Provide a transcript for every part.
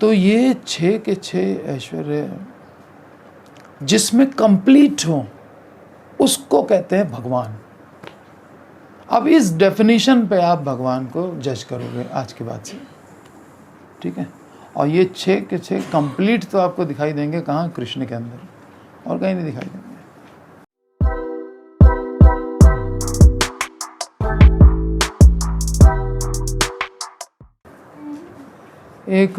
तो ये 6 के 6 ऐश्वर्य जिसमें कंप्लीट हो उसको कहते हैं भगवान। अब इस डेफिनेशन पे आप भगवान को जज करोगे आज के बाद से, ठीक है। और ये 6 के 6 कंप्लीट तो आपको दिखाई देंगे कहाँ? कृष्ण के अंदर, और कहीं नहीं दिखाई देंगे। एक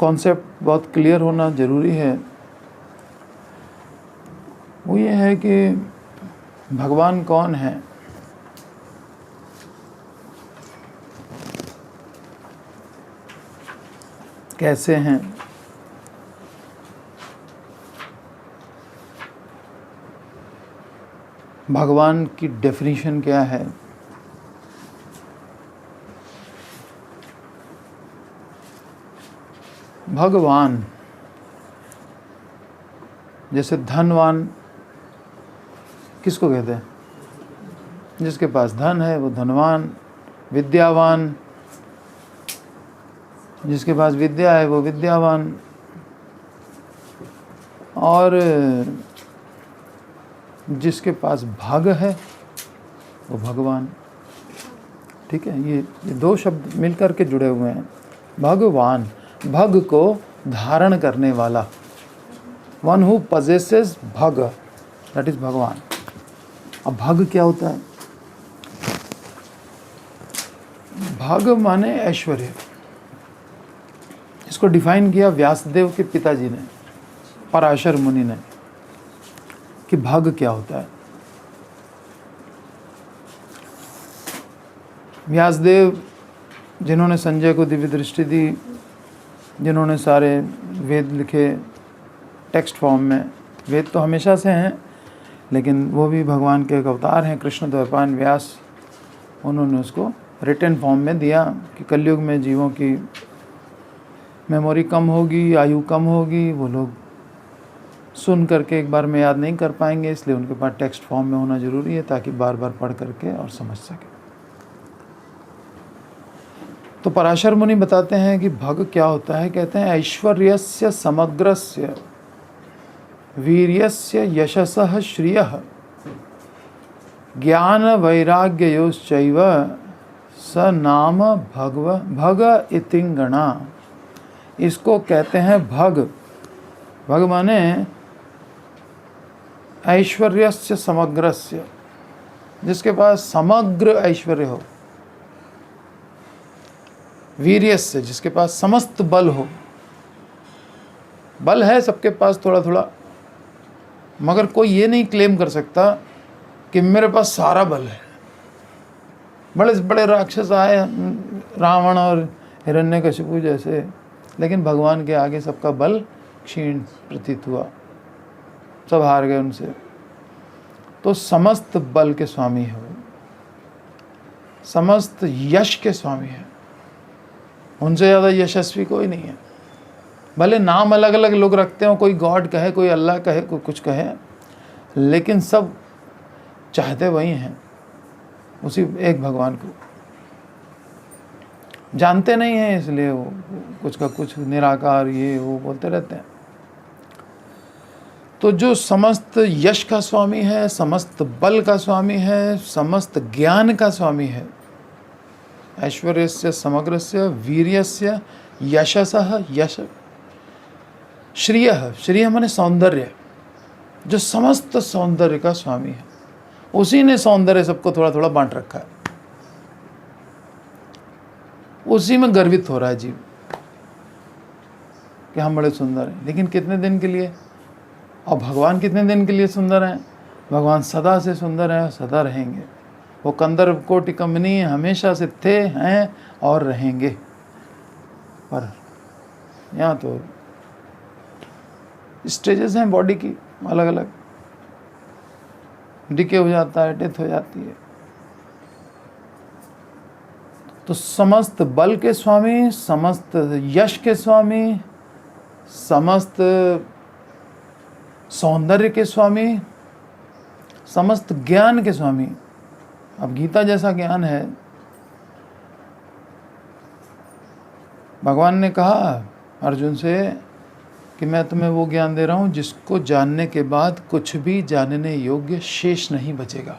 कॉन्सेप्ट बहुत क्लियर होना ज़रूरी है, वो ये है कि भगवान कौन है। कैसे हैं? भगवान की डेफिनेशन क्या है? भगवान जैसे धनवान किसको कहते हैं? जिसके पास धन है वो धनवान। विद्यावान, जिसके पास विद्या है वो विद्यावान। और जिसके पास भाग है वो भगवान, ठीक है। ये 2 शब्द मिलकर के जुड़े हुए हैं। भगवान, भग को धारण करने वाला, वन हु पजेसेस भग, दैट इज भगवान। अब भग क्या होता है? भग माने ऐश्वर्य। इसको डिफाइन किया व्यासदेव के पिताजी ने, पराशर मुनि ने, कि भग क्या होता है। व्यासदेव जिन्होंने संजय को दिव्य दृष्टि दी, जिन्होंने सारे वेद लिखे टेक्स्ट फॉर्म में, वेद तो हमेशा से हैं लेकिन वो भी भगवान के एक अवतार हैं, कृष्ण द्वैपायन व्यास। उन्होंने उसको रिटन फॉर्म में दिया कि कलयुग में जीवों की मेमोरी कम होगी, आयु कम होगी, वो लोग सुन करके एक बार में याद नहीं कर पाएंगे, इसलिए उनके पास टेक्स्ट फॉर्म में होना ज़रूरी है ताकि बार बार पढ़ करके और समझ सके। तो पराशर मुनि बताते हैं कि भग क्या होता है। कहते हैं ऐश्वर्यस्य समग्रस्य वीर्यस्य यशसः श्रियः ज्ञान वैराग्ययोश्चैव स नाम भग इतिंगणा। इसको कहते हैं भग। भग माने ऐश्वर्यस्य समग्रस्य, जिसके पास समग्र ऐश्वर्य हो। वीर्यस्य, जिसके पास समस्त बल हो। बल है सबके पास थोड़ा थोड़ा, मगर कोई ये नहीं क्लेम कर सकता कि मेरे पास सारा बल है। बड़े बड़े राक्षस आए, रावण और हिरण्यकशिपु जैसे, लेकिन भगवान के आगे सबका बल क्षीण प्रतीत हुआ, सब हार गए उनसे। तो समस्त बल के स्वामी है वो, समस्त यश के स्वामी है। उनसे ज़्यादा यशस्वी कोई नहीं है। भले नाम अलग अलग लोग रखते हो, कोई गॉड कहे, कोई अल्लाह कहे, कोई कुछ कहे, लेकिन सब चाहते वही हैं, उसी एक भगवान को। जानते नहीं हैं इसलिए वो कुछ का कुछ निराकार ये वो बोलते रहते हैं। तो जो समस्त यश का स्वामी है, समस्त बल का स्वामी है, समस्त ज्ञान का स्वामी है, ऐश्वर्यस्य समग्रस्य वीर्यस्य यशसः यश श्रियः, श्रियः माने सौंदर्य, जो समस्त सौंदर्य का स्वामी है, उसी ने सौंदर्य सबको थोड़ा थोड़ा बांट रखा है। उसी में गर्वित हो रहा है जीव कि हम बड़े सुंदर हैं, लेकिन कितने दिन के लिए? और भगवान कितने दिन के लिए सुंदर हैं? भगवान सदा से सुंदर हैं, सदा रहेंगे। वो कंदर्प कोटि कमनीय हमेशा से थे, हैं और रहेंगे। पर यहाँ तो स्टेजेस हैं बॉडी की अलग अलग, डिके हो जाता है, डेथ हो जाती है। तो समस्त बल के स्वामी, समस्त यश के स्वामी, समस्त सौंदर्य के स्वामी, समस्त ज्ञान के स्वामी। अब गीता जैसा ज्ञान है भगवान ने कहा अर्जुन से कि मैं तुम्हें वो ज्ञान दे रहा हूँ जिसको जानने के बाद कुछ भी जानने योग्य शेष नहीं बचेगा।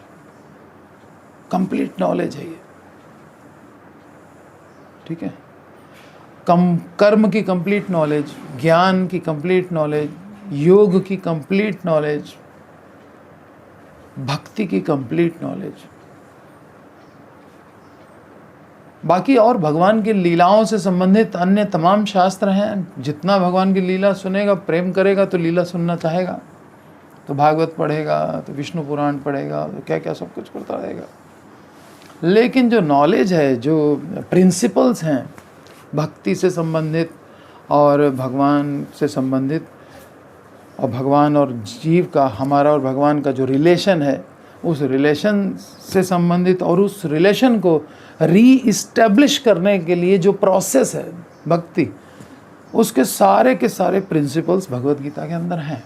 कंप्लीट नॉलेज है ये, ठीक है। कर्म की कंप्लीट नॉलेज, ज्ञान की कंप्लीट नॉलेज, योग की कंप्लीट नॉलेज, भक्ति की कंप्लीट नॉलेज। बाकी और भगवान की लीलाओं से संबंधित अन्य तमाम शास्त्र हैं। जितना भगवान की लीला सुनेगा, प्रेम करेगा तो लीला सुनना चाहेगा, तो भागवत पढ़ेगा, तो विष्णु पुराण पढ़ेगा, तो क्या क्या सब कुछ करता रहेगा। लेकिन जो नॉलेज है, जो प्रिंसिपल्स हैं भक्ति से संबंधित और भगवान से संबंधित, और भगवान और जीव का, हमारा और भगवान का जो रिलेशन है, उस रिलेशन से संबंधित और उस रिलेशन को री-इस्टेब्लिश करने के लिए जो प्रोसेस है भक्ति, उसके सारे के सारे प्रिंसिपल्स भगवत गीता के अंदर हैं।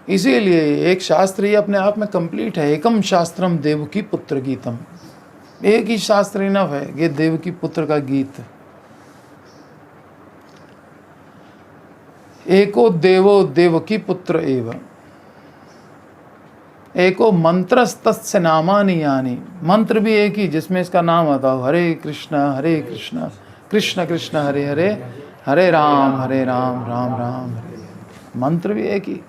इसीलिए एक शास्त्र ही अपने आप में कंप्लीट है। एकम शास्त्रम देवकी पुत्र गीतम, एक ही शास्त्र इनफ है, ये देवकी पुत्र का गीत। एको देवो देवकी पुत्र एव, एको मंत्रस्तस्य नामानि यानि, मंत्र भी एक ही जिसमें इसका नाम आता हो, हरे कृष्ण कृष्ण कृष्ण हरे हरे, हरे राम राम राम हरे। मंत्र भी एक ही,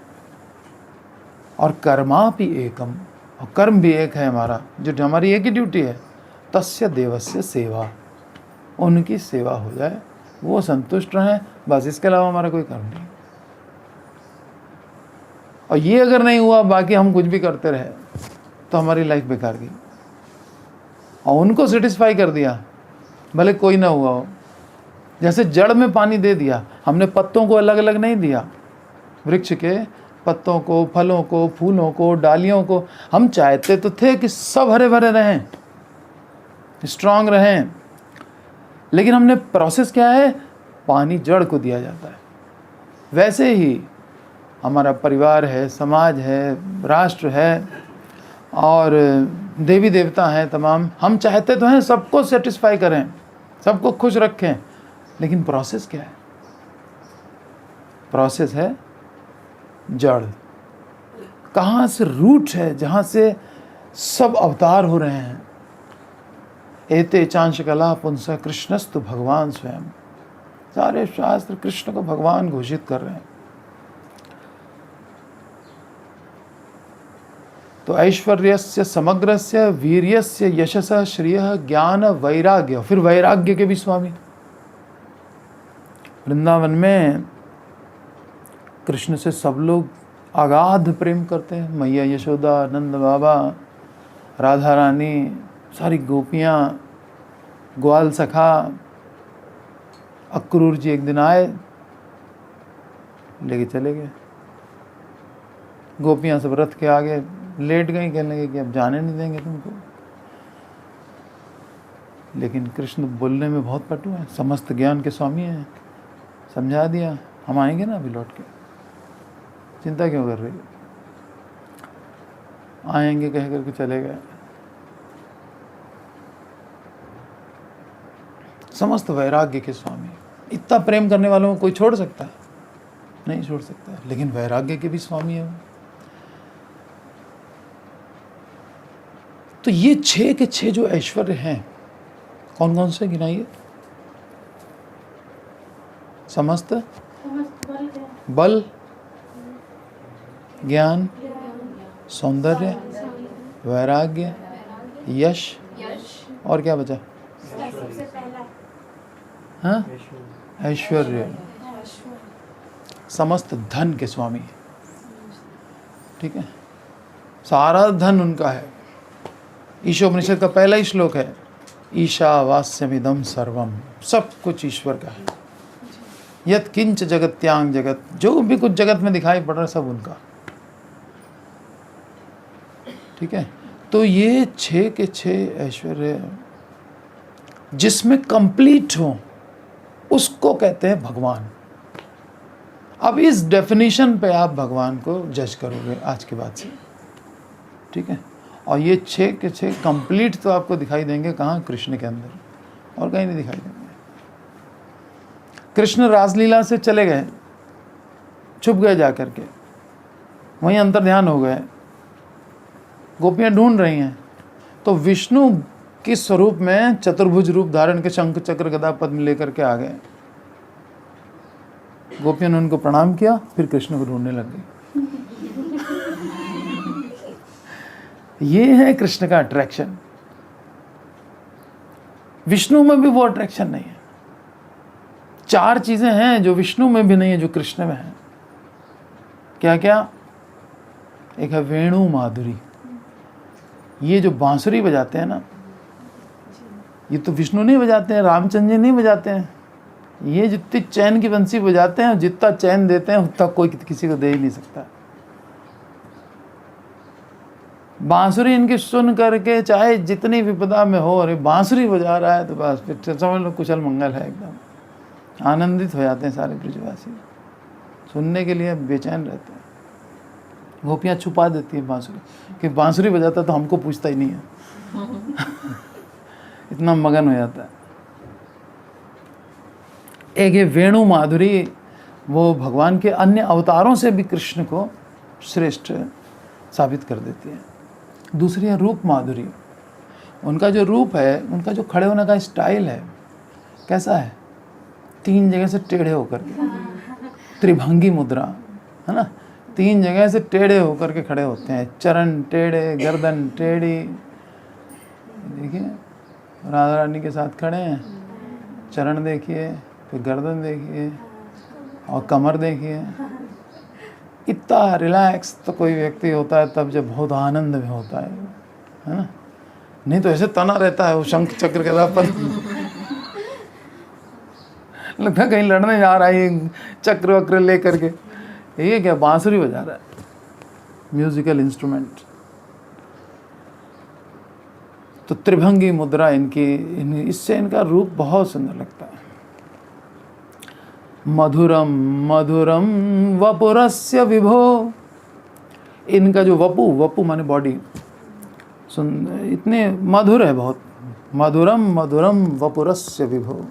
और कर्मा भी एकम, और कर्म भी एक है हमारा, जो हमारी एक ही ड्यूटी है, तस्य देवस्य सेवा, उनकी सेवा हो जाए, वो संतुष्ट रहें, बस। इसके अलावा हमारा कोई कर्म नहीं। और ये अगर नहीं हुआ, बाकी हम कुछ भी करते रहे, तो हमारी लाइफ बेकार गई। और उनको सेटिस्फाई कर दिया, भले कोई ना हुआ हो। जैसे जड़ में पानी दे दिया, हमने पत्तों को अलग अलग नहीं दिया, वृक्ष के पत्तों को, फलों को, फूलों को, डालियों को। हम चाहते तो थे कि सब हरे भरे रहें, स्ट्रांग रहें, लेकिन हमने प्रोसेस क्या है, पानी जड़ को दिया जाता है। वैसे ही हमारा परिवार है, समाज है, राष्ट्र है, और देवी देवता हैं तमाम। हम चाहते तो हैं सबको सेटिस्फाई करें, सबको खुश रखें, लेकिन प्रोसेस क्या है? प्रोसेस है जड़। कहाँ से रूट है, जहाँ से सब अवतार हो रहे हैं। एते चांश कला पुंस कृष्णस्तु भगवान स्वयं, सारे शास्त्र कृष्ण को भगवान घोषित कर रहे हैं। तो ऐश्वर्यस्य समग्रस्य वीर्यस्य यशस्य श्रियः ज्ञान वैराग्य, फिर वैराग्य के भी स्वामी। वृंदावन में कृष्ण से सब लोग अगाध प्रेम करते हैं। मैया यशोदा, नंद बाबा, राधा रानी, सारी गोपियाँ, ग्वाल सखा। अक्रूर जी एक दिन आए, लेके चले गए। गोपियाँ सब रथ के आगे लेट गई, कहने लगे कि अब जाने नहीं देंगे तुमको। लेकिन कृष्ण बोलने में बहुत पटु है, समस्त ज्ञान के स्वामी हैं। समझा दिया, हम आएंगे ना अभी लौट के, चिंता क्यों कर रही हो, आएंगे कह करके चले गए। समस्त वैराग्य के स्वामी। इतना प्रेम करने वालों को कोई छोड़ सकता है? नहीं छोड़ सकता, लेकिन वैराग्य के भी स्वामी है वो। तो ये 6 के 6 जो ऐश्वर्य हैं, कौन कौन से गिनाइए? समस्त बल, ज्ञान, सौंदर्य, वैराग्य, यश, और क्या बचा? हाँ, ऐश्वर्य। समस्त धन के स्वामी, ठीक है, सारा धन उनका है। ईशोपनिषद का पहला ही श्लोक है, ईशावास्यमिदं सर्वम, सब कुछ ईश्वर का है। यत् किंच जगत्यांग जगत, जो भी कुछ जगत में दिखाई पड़ रहा है सब उनका, ठीक है। तो ये 6 के 6 ऐश्वर्य जिसमें कंप्लीट हो, उसको कहते हैं भगवान। अब इस डेफिनेशन पे आप भगवान को जज करोगे आज के बाद से, ठीक है। और ये 6 के 6 कंप्लीट तो आपको दिखाई देंगे कहाँ? कृष्ण के अंदर। और कहीं नहीं दिखाई देंगे। कृष्ण रासलीला से चले गए, छुप गए जाकर के, वहीं अंतर्ध्यान हो गए, गोपियां ढूंढ रही हैं, तो विष्णु किस स्वरूप में चतुर्भुज रूप धारण के शंख चक्र गदा पद्म लेकर के आ गए। गोपियों ने उनको प्रणाम किया, फिर कृष्ण को ढूंढने लग गई। ये है कृष्ण का अट्रैक्शन। विष्णु में भी वो अट्रैक्शन नहीं है। 4 चीजें हैं जो विष्णु में भी नहीं है, जो कृष्ण में है। क्या क्या? एक है वेणु माधुरी। ये जो बांसुरी बजाते हैं ना, ये तो विष्णु नहीं बजाते हैं, रामचंद्र जी नहीं बजाते हैं। ये जितनी चैन की बंसी बजाते हैं, जितना चैन देते हैं उतना कोई किसी को दे ही नहीं सकता। बांसुरी इनकी सुन करके चाहे जितनी विपदा में हो, अरे बांसुरी बजा रहा है तो बस फिर समझ लो कुशल मंगल है, एकदम आनंदित हो जाते हैं सारे ब्रजवासी, सुनने के लिए बेचैन रहते हैं। गोपियाँ छुपा देती है बांसुरी, कि बांसुरी बजाता तो हमको पूछता ही नहीं है। इतना मगन हो जाता है। एक ये वेणु माधुरी, वो भगवान के अन्य अवतारों से भी कृष्ण को श्रेष्ठ साबित कर देती है। दूसरी है रूप माधुरी। उनका जो रूप है, उनका जो खड़े होने का स्टाइल है, कैसा है? 3 जगह से टेढ़े होकर के, त्रिभंगी मुद्रा है ना, 3 जगह से टेढ़े होकर के खड़े होते हैं। चरण टेढ़े, गर्दन टेढ़ी। देखिए राधा रानी के साथ खड़े हैं, चरण देखिए, फिर गर्दन देखिए और कमर देखिए। इतना रिलैक्स तो कोई व्यक्ति होता है तब जब बहुत आनंद में होता है ना, नहीं तो ऐसे तना रहता है वो शंख चक्र के पर लगता है कहीं लड़ने जा रहा है चक्र वक्र ले करके। ये क्या बांसुरी बजा रहा है, म्यूजिकल इंस्ट्रूमेंट। तो त्रिभंगी मुद्रा इनकी, इससे इनका रूप बहुत सुंदर लगता है। मधुरम मधुरम वपुरस्य विभो। इनका जो वपु माने बॉडी, इतने मधुर है बहुत। मधुरम मधुरम वपुरस्य विभो।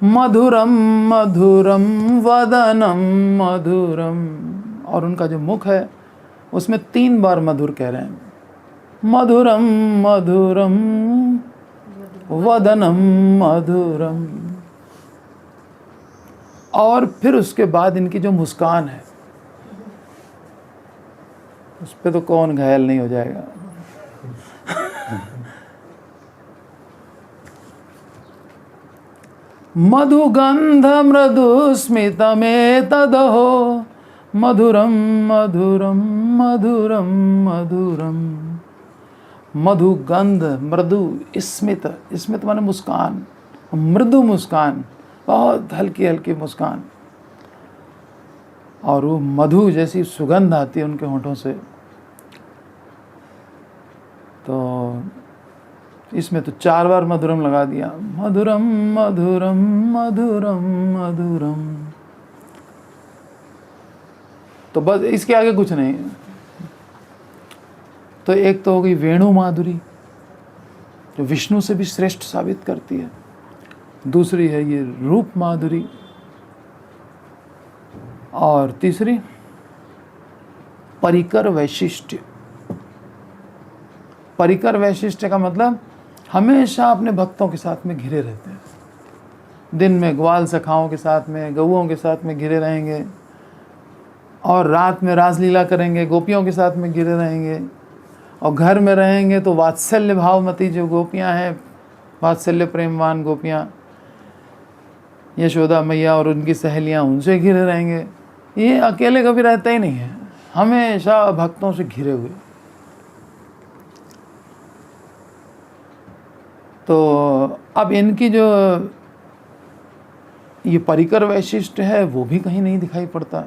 मधुरम मधुरम वदनम मधुरम। और उनका जो मुख है उसमें 3 बार मधुर कह रहे हैं। मधुरम मधुरम वदनम मधुरम। और फिर उसके बाद इनकी जो मुस्कान है, उस पर तो कौन घायल नहीं हो जाएगा। मधुगंध मृदु स्मितमेतदहो मधुरम मधुरम मधुरम मधुरम। मधुगंध मृदु स्मित, स्मित माने मुस्कान, मृदु मुस्कान, बहुत हल्की हल्की मुस्कान, और वो मधु जैसी सुगंध आती है उनके होंठों से। तो इसमें तो 4 बार मधुरम लगा दिया। मधुरम मधुरम मधुरम मधुरम। तो बस इसके आगे कुछ नहीं। तो एक तो हो गई वेणु माधुरी, जो विष्णु से भी श्रेष्ठ साबित करती है। दूसरी है ये रूप माधुरी, और तीसरी परिकर वैशिष्ट्य। परिकर वैशिष्ट्य का मतलब हमेशा अपने भक्तों के साथ में घिरे रहते हैं। दिन में ग्वाल सखाओं के साथ में, गऊओं के साथ में घिरे रहेंगे, और रात में रासलीला करेंगे, गोपियों के साथ में घिरे रहेंगे, और घर में रहेंगे तो वात्सल्य भावमती जो गोपियां हैं, वात्सल्य प्रेमवान गोपियां, यशोदा मैया और उनकी सहेलियां, उनसे घिरे रहेंगे। ये अकेले कभी रहते ही नहीं है, हमेशा भक्तों से घिरे हुए। तो अब इनकी जो ये परिकर वैशिष्ट्य है वो भी कहीं नहीं दिखाई पड़ता।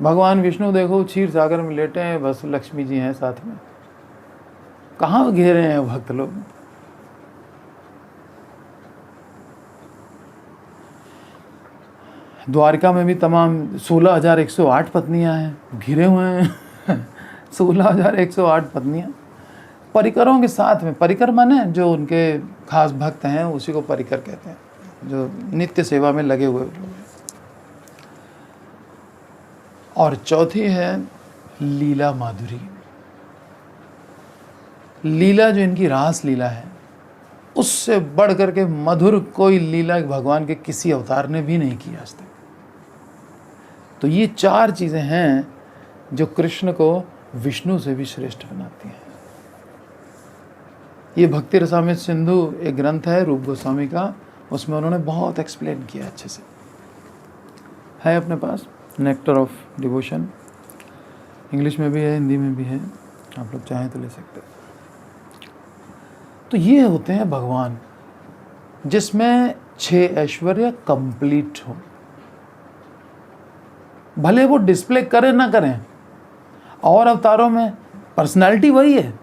भगवान विष्णु देखो क्षीर सागर में लेटे हैं, बस लक्ष्मी जी हैं साथ में, कहाँ घेरे हैं भक्त लोग। द्वारिका में भी तमाम 16,108 पत्नियां हैं, घिरे हुए हैं 16,108 पत्नियां। परिकरों के साथ में, परिकर माने जो उनके खास भक्त हैं उसी को परिकर कहते हैं, जो नित्य सेवा में लगे हुए लोग हैं। और चौथी है लीला माधुरी। लीला जो इनकी रास लीला है, उससे बढ़ करके मधुर कोई लीला भगवान के किसी अवतार ने भी नहीं की आज तक। तो ये 4 चीज़ें हैं जो कृष्ण को विष्णु से भी श्रेष्ठ बनाती हैं। ये भक्ति रसामृत सिंधु एक ग्रंथ है रूप गोस्वामी का, उसमें उन्होंने बहुत एक्सप्लेन किया अच्छे से, है अपने पास, नेक्टर ऑफ डिवोशन। इंग्लिश में भी है, हिंदी में भी है, आप लोग चाहें तो ले सकते हैं। तो ये होते हैं भगवान जिसमें 6 ऐश्वर्य कंप्लीट हो। भले वो डिस्प्ले करें ना करें, और अवतारों में पर्सनालिटी वही है,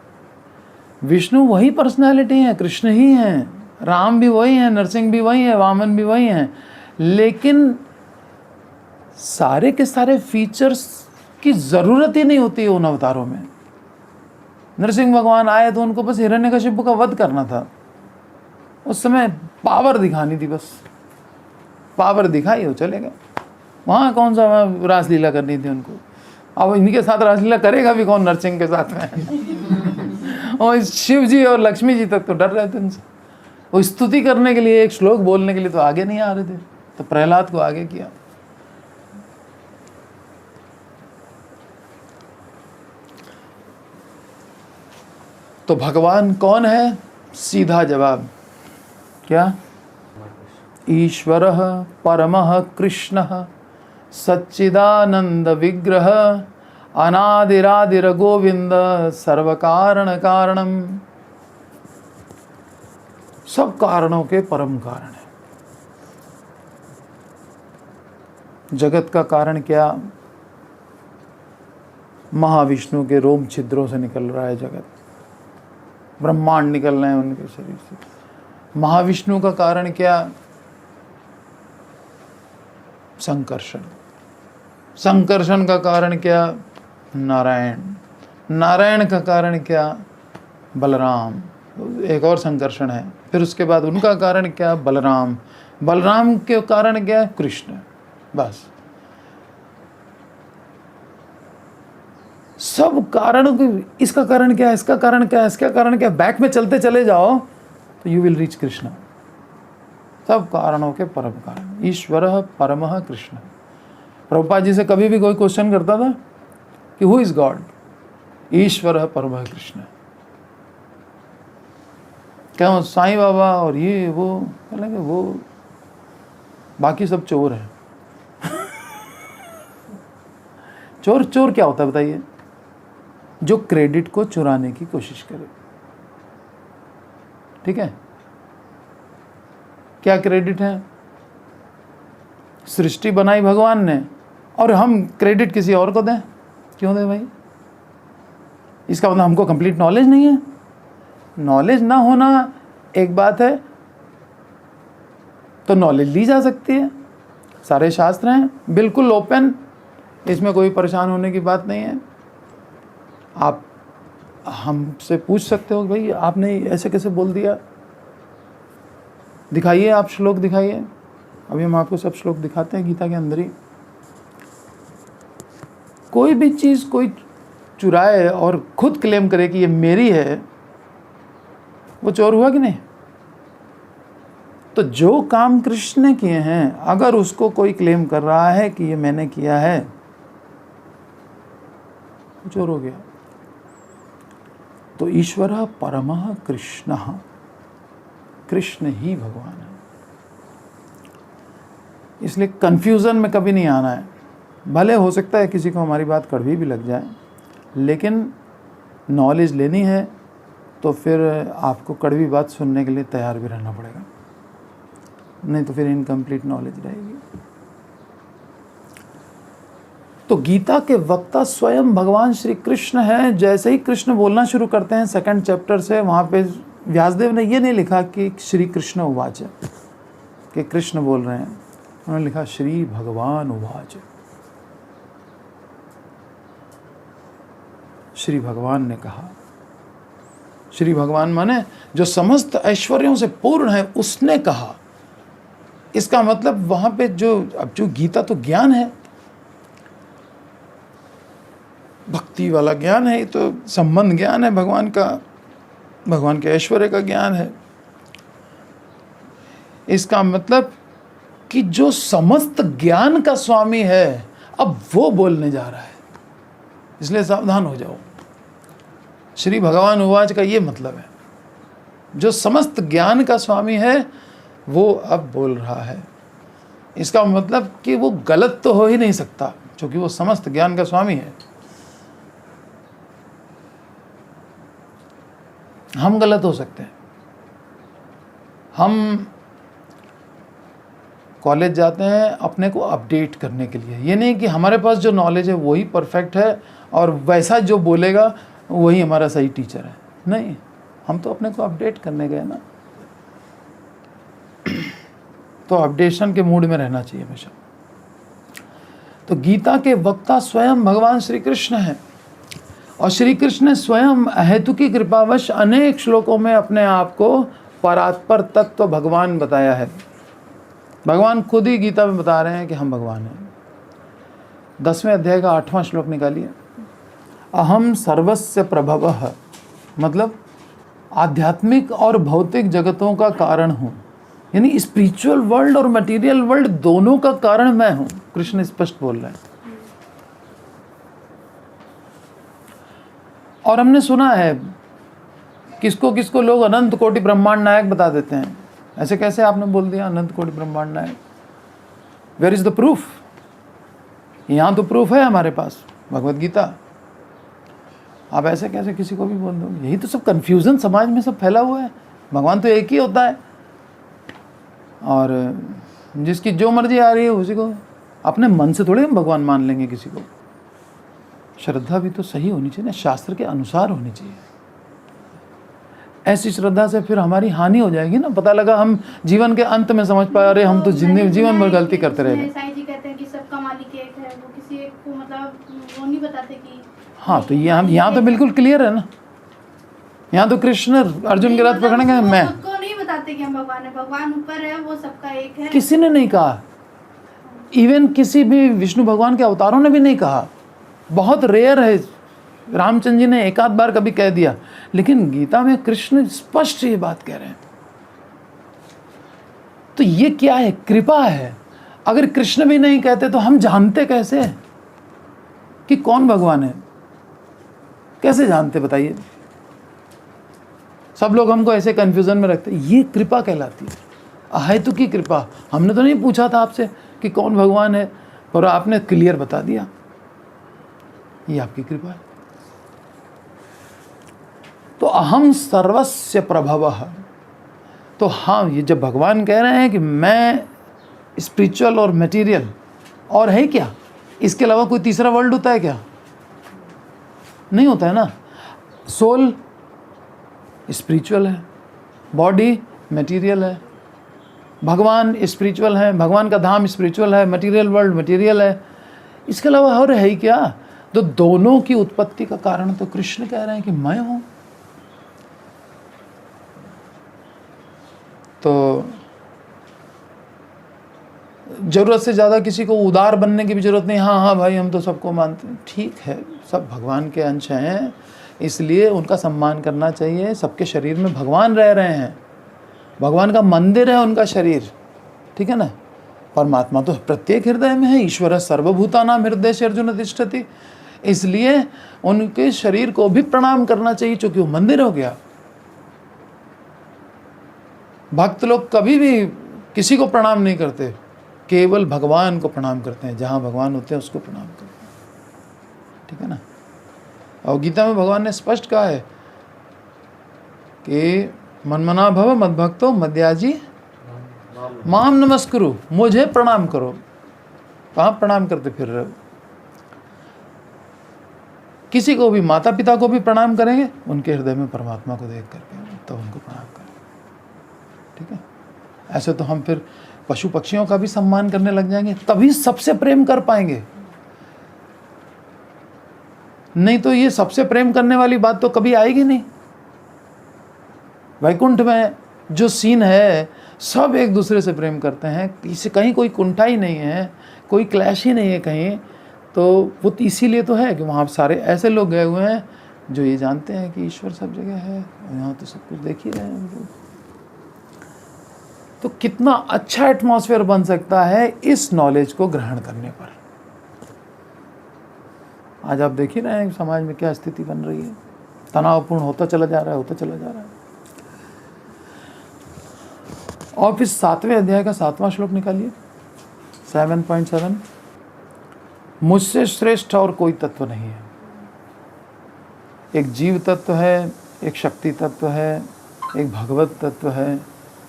विष्णु वही पर्सनालिटी है, कृष्ण ही हैं, राम भी वही हैं, नरसिंह भी वही हैं, वामन भी वही हैं, लेकिन सारे के सारे फीचर्स की ज़रूरत ही नहीं होती है उन अवतारों में। नरसिंह भगवान आए तो उनको बस हिरण्यकशिपु का वध करना था, उस समय पावर दिखानी थी, बस पावर दिखाई हो चले गए। वहाँ कौन सा रासलीला करनी थी उनको। अब इनके साथ रासलीला करेगा भी कौन नरसिंह के साथ में। और शिव जी और लक्ष्मी जी तक तो डर रहे थे उनसे, वो स्तुति करने के लिए, एक श्लोक बोलने के लिए तो आगे नहीं आ रहे थे, तो प्रहलाद को आगे किया। तो भगवान कौन है? सीधा जवाब क्या? ईश्वरः परमः कृष्णः सच्चिदानंद विग्रह अनादिरादिर गोविंद सर्वकारण कारणम। सब कारणों के परम कारण है। जगत का कारण क्या? महाविष्णु के रोम छिद्रों से निकल रहा है जगत, ब्रह्मांड निकल रहे हैं उनके शरीर से। महाविष्णु का कारण क्या? संकर्षण। संकर्षण का कारण क्या? नारायण। नारायण का कारण क्या? बलराम। एक और संकर्षण है, फिर उसके बाद उनका कारण क्या? बलराम। बलराम के कारण क्या? कृष्ण। बस सब कारणों की, इसका कारण क्या है, इसका कारण क्या है, इसका कारण क्या, बैक में चलते चले जाओ तो यू विल रीच कृष्ण। सब कारणों के परम कारण। ईश्वरः परमः कृष्ण। प्रभुपाद जी से कभी भी कोई क्वेश्चन करता था कि हु इज गॉड? ईश्वरः परमः कृष्ण। क्या साईं बाबा और ये वो कहेंगे वो बाकी सब चोर हैं। चोर चोर क्या होता है बताइए? जो क्रेडिट को चुराने की कोशिश करे। ठीक है, क्या क्रेडिट है? सृष्टि बनाई भगवान ने और हम क्रेडिट किसी और को दें? क्यों दें भाई? इसका मतलब हमको कंप्लीट नॉलेज नहीं है। नॉलेज ना होना एक बात है, तो नॉलेज ली जा सकती है। सारे शास्त्र हैं बिल्कुल ओपन, इसमें कोई परेशान होने की बात नहीं है। आप हमसे पूछ सकते हो भाई आपने ऐसे कैसे बोल दिया, दिखाइए, आप श्लोक दिखाइए। अभी हम आपको सब श्लोक दिखाते हैं गीता के अंदर ही। कोई भी चीज़ कोई चुराए और खुद क्लेम करे कि ये मेरी है, वो चोर हुआ कि नहीं? तो जो काम कृष्ण ने किए हैं, अगर उसको कोई क्लेम कर रहा है कि ये मैंने किया है, वो चोर हो गया। तो ईश्वरः परमः कृष्णः, कृष्ण ही भगवान है। इसलिए कंफ्यूजन में कभी नहीं आना है। भले हो सकता है किसी को हमारी बात कड़वी भी लग जाए, लेकिन नॉलेज लेनी है तो फिर आपको कड़वी बात सुनने के लिए तैयार भी रहना पड़ेगा, नहीं तो फिर इनकम्प्लीट नॉलेज रहेगी। तो गीता के वक्ता स्वयं भगवान श्री कृष्ण हैं। जैसे ही कृष्ण बोलना शुरू करते हैं 2nd चैप्टर से, वहाँ पे व्यासदेव ने ये नहीं लिखा कि श्री कृष्ण उवाच, कि कृष्ण बोल रहे हैं, उन्होंने लिखा श्री भगवान उवाच। श्री भगवान ने कहा। श्री भगवान माने जो समस्त ऐश्वर्यों से पूर्ण है, उसने कहा। इसका मतलब वहां पे अब जो गीता तो ज्ञान है, भक्ति वाला ज्ञान है, तो संबंध ज्ञान है भगवान का, भगवान के ऐश्वर्य का ज्ञान है। इसका मतलब कि जो समस्त ज्ञान का स्वामी है, अब वो बोलने जा रहा है, इसलिए सावधान हो जाओ। श्री भगवान उवाच का ये मतलब है, जो समस्त ज्ञान का स्वामी है वो अब बोल रहा है। इसका मतलब कि वो गलत तो हो ही नहीं सकता, क्योंकि वो समस्त ज्ञान का स्वामी है। हम गलत हो सकते हैं। हम कॉलेज जाते हैं अपने को अपडेट करने के लिए, ये नहीं कि हमारे पास जो नॉलेज है वही परफेक्ट है और वैसा जो बोलेगा वही हमारा सही टीचर है। नहीं, हम तो अपने को अपडेट करने गए ना, तो अपडेशन के मूड में रहना चाहिए हमेशा। तो गीता के वक्ता स्वयं भगवान श्री कृष्ण हैं, और श्री कृष्ण ने स्वयं अहेतु की कृपावश अनेक श्लोकों में अपने आप को परात्पर तत्व भगवान बताया है। भगवान खुद ही गीता में बता रहे हैं कि हम भगवान हैं। 10वें अध्याय का 8वां श्लोक निकालिए। अहम सर्वस्य प्रभवः, मतलब आध्यात्मिक और भौतिक जगतों का कारण हूँ, यानी स्पिरिचुअल वर्ल्ड और मटेरियल वर्ल्ड दोनों का कारण मैं हूँ। कृष्ण स्पष्ट बोल रहे हैं। और हमने सुना है किसको किसको लोग अनंत कोटि ब्रह्मांड नायक बता देते हैं। ऐसे कैसे आपने बोल दिया अनंत कोटि ब्रह्मांड नायक? Where is the proof? यहाँ तो प्रूफ है हमारे पास, भगवत गीता। आप ऐसे कैसे किसी को भी बोल दो? यही तो सब कंफ्यूजन समाज में सब फैला हुआ है। भगवान तो एक ही होता है, और जिसकी जो मर्जी आ रही है उसी को, अपने मन से थोड़े हम भगवान मान लेंगे किसी को। श्रद्धा भी तो सही होनी चाहिए ना, शास्त्र के अनुसार होनी चाहिए। ऐसी श्रद्धा से फिर हमारी हानि हो जाएगी ना। पता लगा हम जीवन के अंत में समझ पाए, अरे हम तो जीवन भर गलती करते रहे। साईं जी कहते हैं कि सबका मालिक एक है, वो किसी एक को मतलब वो नहीं बताते कि हाँ, तो यहाँ तो बिल्कुल क्लियर है ना। यहाँ तो कृष्ण अर्जुन के रथ पकड़ेंगे, मैं उसको नहीं बताते कि हम भगवान है, भगवान ऊपर है, वो सबका एक है। किसी ने नहीं कहा, इवन किसी भी विष्णु भगवान के अवतारों ने भी नहीं कहा। बहुत रेयर है, रामचंद्र जी ने एक आध बार कभी कह दिया, लेकिन गीता में कृष्ण स्पष्ट ये बात कह रहे हैं। तो ये क्या है? कृपा है। अगर कृष्ण भी नहीं कहते तो हम जानते कैसे कि कौन भगवान है? कैसे जानते बताइए? सब लोग हमको ऐसे कंफ्यूजन में रखते हैं। ये कृपा कहलाती है, अहेतु की कृपा। हमने तो नहीं पूछा था आपसे कि कौन भगवान है, पर आपने क्लियर बता दिया। ये आपकी कृपा है। तो अहम सर्वस्य प्रभवः। तो हाँ, ये जब भगवान कह रहे हैं कि मैं स्पिरिचुअल और मटेरियल, और है क्या इसके अलावा कोई तीसरा वर्ल्ड होता है क्या? नहीं होता है ना। सोल स्पिरिचुअल है, बॉडी मटेरियल है, भगवान स्पिरिचुअल है, भगवान का धाम स्पिरिचुअल है, मटेरियल वर्ल्ड मटेरियल है। इसके अलावा और है ही क्या? तो दोनों की उत्पत्ति का कारण तो कृष्ण कह रहे हैं कि मैं हूं। तो जरूरत से ज़्यादा किसी को उदार बनने की भी जरूरत नहीं। हाँ हाँ भाई, हम तो सबको मानते हैं, ठीक है, सब भगवान के अंश हैं, इसलिए उनका सम्मान करना चाहिए। सबके शरीर में भगवान रह रहे हैं, भगवान का मंदिर है उनका शरीर, ठीक है ना। परमात्मा तो प्रत्येक हृदय में है। ईश्वर सर्वभूतानां हृदयेषु अर्जुन तिष्ठति, इसलिए उनके शरीर को भी प्रणाम करना चाहिए, क्योंकि वो मंदिर हो गया। भक्त लोग कभी भी किसी को प्रणाम नहीं करते, केवल भगवान को प्रणाम करते हैं। जहाँ भगवान होते हैं उसको प्रणाम करते हैं, ठीक है ना। और गीता में भगवान ने स्पष्ट कहा है कि मनमना भव मद्भक्तो मद्याजी माम नमस्कुरु, मुझे प्रणाम करो। कहाँ प्रणाम करते फिर रहे हो? किसी को भी, माता पिता को भी प्रणाम करेंगे उनके हृदय में परमात्मा को देख करके, तो उनको प्रणाम करें, ठीक है। ऐसे तो हम फिर पशु पक्षियों का भी सम्मान करने लग जाएंगे, तभी सबसे प्रेम कर पाएंगे। नहीं तो ये सबसे प्रेम करने वाली बात तो कभी आएगी नहीं। वैकुंठ में जो सीन है, सब एक दूसरे से प्रेम करते हैं, किसी कहीं कोई कुंठा ही नहीं है, कोई क्लैश ही नहीं है कहीं। तो वो इसीलिए तो है कि वहाँ सारे ऐसे लोग गए हुए हैं जो ये जानते हैं कि ईश्वर सब जगह है, और यहाँ तो सब कुछ देख ही रहे हैं हम लोग। तो कितना अच्छा एटमॉस्फेयर बन सकता है इस नॉलेज को ग्रहण करने पर। आज आप देख ही रहे हैं समाज में क्या स्थिति बन रही है, तनावपूर्ण होता चला जा रहा है, होता चला जा रहा है। और फिर 7वें अध्याय का 7वां श्लोक निकालिए, 7.7। मुझसे श्रेष्ठ और कोई तत्व नहीं है। एक जीव तत्व है, एक शक्ति तत्व है, एक भगवत तत्व है,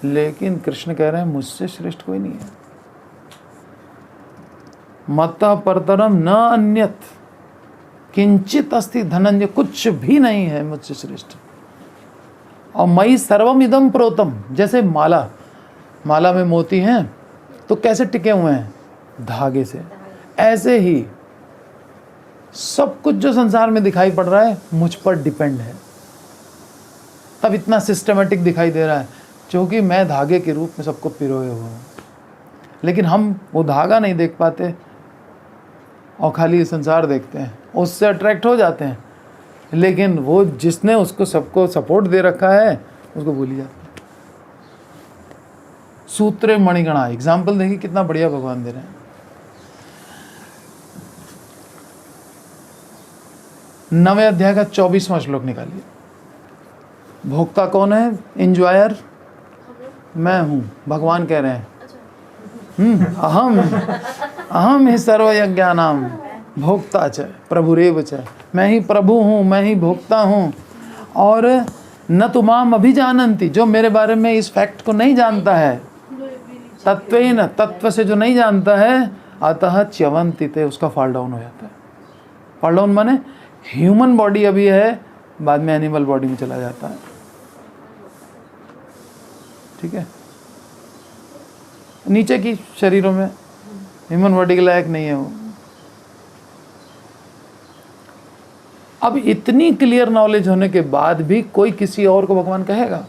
लेकिन कृष्ण कह रहे हैं मुझसे श्रेष्ठ कोई नहीं है। मत्तः परतरम न अन्यत किंचित अस्ति धनंजय, कुछ भी नहीं है मुझसे श्रेष्ठ। और मई सर्वम इदम प्रोतम, जैसे माला में मोती हैं तो कैसे टिके हुए हैं, धागे से, ऐसे ही सब कुछ जो संसार में दिखाई पड़ रहा है मुझ पर डिपेंड है। तब इतना सिस्टमेटिक दिखाई दे रहा है, क्योंकि मैं धागे के रूप में सबको पिरोए हुआ हूँ। लेकिन हम वो धागा नहीं देख पाते और खाली संसार देखते हैं, उससे अट्रैक्ट हो जाते हैं, लेकिन वो जिसने उसको सबको सपोर्ट दे रखा है उसको भूल ही जाते हैं। सूत्रे मणिगणा एग्जाम्पल देखिए कितना बढ़िया भगवान दे रहे हैं। 9वें अध्याय का 24वां श्लोक निकालिए। भोक्ता कौन है? एंजॉयर मैं हूँ, भगवान कह रहे हैं। अहम ही सर्वयज्ञानाम भोक्ता च प्रभुरेव च, मैं ही प्रभु हूँ, मैं ही भोक्ता हूँ। और न तुमाम अभिजानन्ति, जो मेरे बारे में इस फैक्ट को नहीं जानता है, तत्वेन, तत्व से जो नहीं जानता है, अतः च्यवन्ति ते, उसका फॉल डाउन हो जाता है। फॉल डाउन माने ह्यूमन बॉडी अभी है, बाद में एनिमल बॉडी में चला जाता है। ठीक है, नीचे की शरीरों में ह्यूमन बॉडी के लायक नहीं है वो। अब इतनी क्लियर नॉलेज होने के बाद भी कोई किसी और को भगवान कहेगा?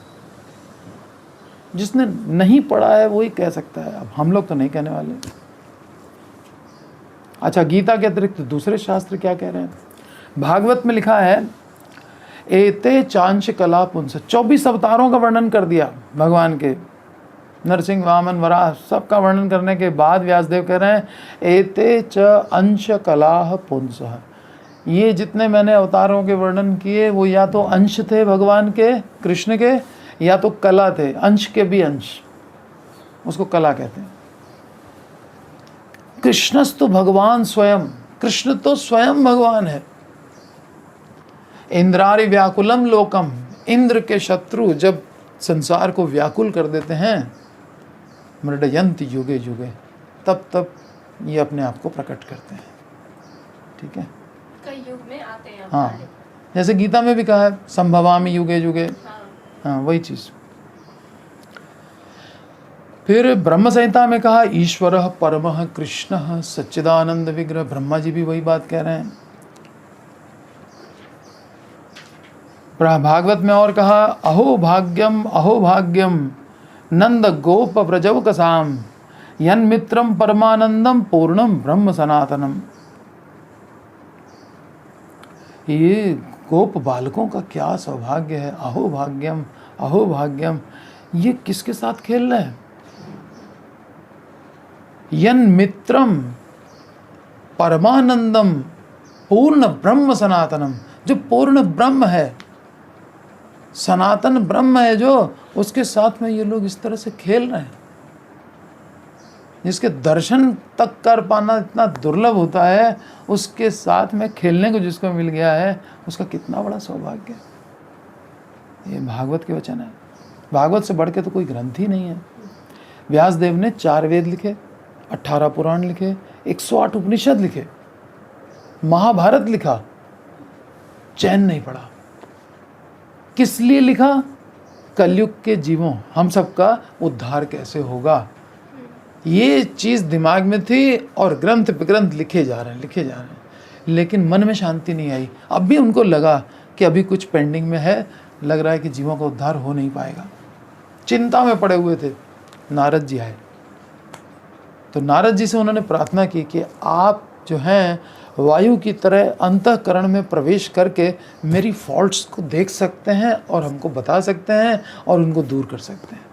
जिसने नहीं पढ़ा है वही कह सकता है। अब हम लोग तो नहीं कहने वाले। अच्छा, गीता के अतिरिक्त दूसरे शास्त्र क्या कह रहे हैं? भागवत में लिखा है, एते चांश कला पुंस, 24 अवतारों का वर्णन कर दिया भगवान के, नरसिंह, वामन, वराह, सबका वर्णन करने के बाद व्यासदेव कह रहे हैं, एते च अंश कलाह पुंस, ये जितने मैंने अवतारों के वर्णन किए वो या तो अंश थे भगवान के, कृष्ण के, या तो कला थे, अंश के भी अंश, उसको कला कहते हैं। कृष्णस्तु भगवान स्वयं, कृष्ण तो स्वयं भगवान है। इंद्रारि व्याकुलम लोकम, इंद्र के शत्रु जब संसार को व्याकुल कर देते हैं, मृडयंत युगे युगे, तब ये अपने आप को प्रकट करते हैं। ठीक है, कई युग में आते हैं। हाँ, जैसे गीता में भी कहा है, संभवामि युगे युगे। हाँ, वही चीज। फिर ब्रह्म संहिता में कहा, ईश्वरः परमः कृष्णः सच्चिदानंद विग्रह, ब्रह्मा जी भी वही बात कह रहे हैं। भागवत में और कहा, अहो भाग्यम नंद गोप व्रजवकसाम यन मित्रम परमानंदम पूर्णम ब्रह्म सनातनम। ये गोप बालकों का क्या सौभाग्य है। अहो भाग्यम, ये किसके साथ खेल रहे हैं? यन मित्रम परमानंदम पूर्ण ब्रह्म सनातनम, जो पूर्ण ब्रह्म है, सनातन ब्रह्म है, जो उसके साथ में ये लोग इस तरह से खेल रहे हैं, जिसके दर्शन तक कर पाना इतना दुर्लभ होता है, उसके साथ में खेलने को जिसको मिल गया है, उसका कितना बड़ा सौभाग्य है। ये भागवत के वचन है। भागवत से बढ़ के तो कोई ग्रंथ ही नहीं है। व्यासदेव ने 4 वेद लिखे, 18 पुराण लिखे, 108 उपनिषद लिखे, महाभारत लिखा, चैन नहीं पड़ा। किस लिए लिखा? कलयुग के जीवों, हम सबका उद्धार कैसे होगा, ये चीज़ दिमाग में थी, और ग्रंथ पे ग्रंथ लिखे जा रहे हैं, लेकिन मन में शांति नहीं आई। अब भी उनको लगा कि अभी कुछ पेंडिंग में है, लग रहा है कि जीवों का उद्धार हो नहीं पाएगा। चिंता में पड़े हुए थे। नारद जी आए, तो नारद जी से उन्होंने प्रार्थना की कि आप जो हैं वायु की तरह अंतःकरण में प्रवेश करके मेरी फॉल्ट्स को देख सकते हैं और हमको बता सकते हैं और उनको दूर कर सकते हैं।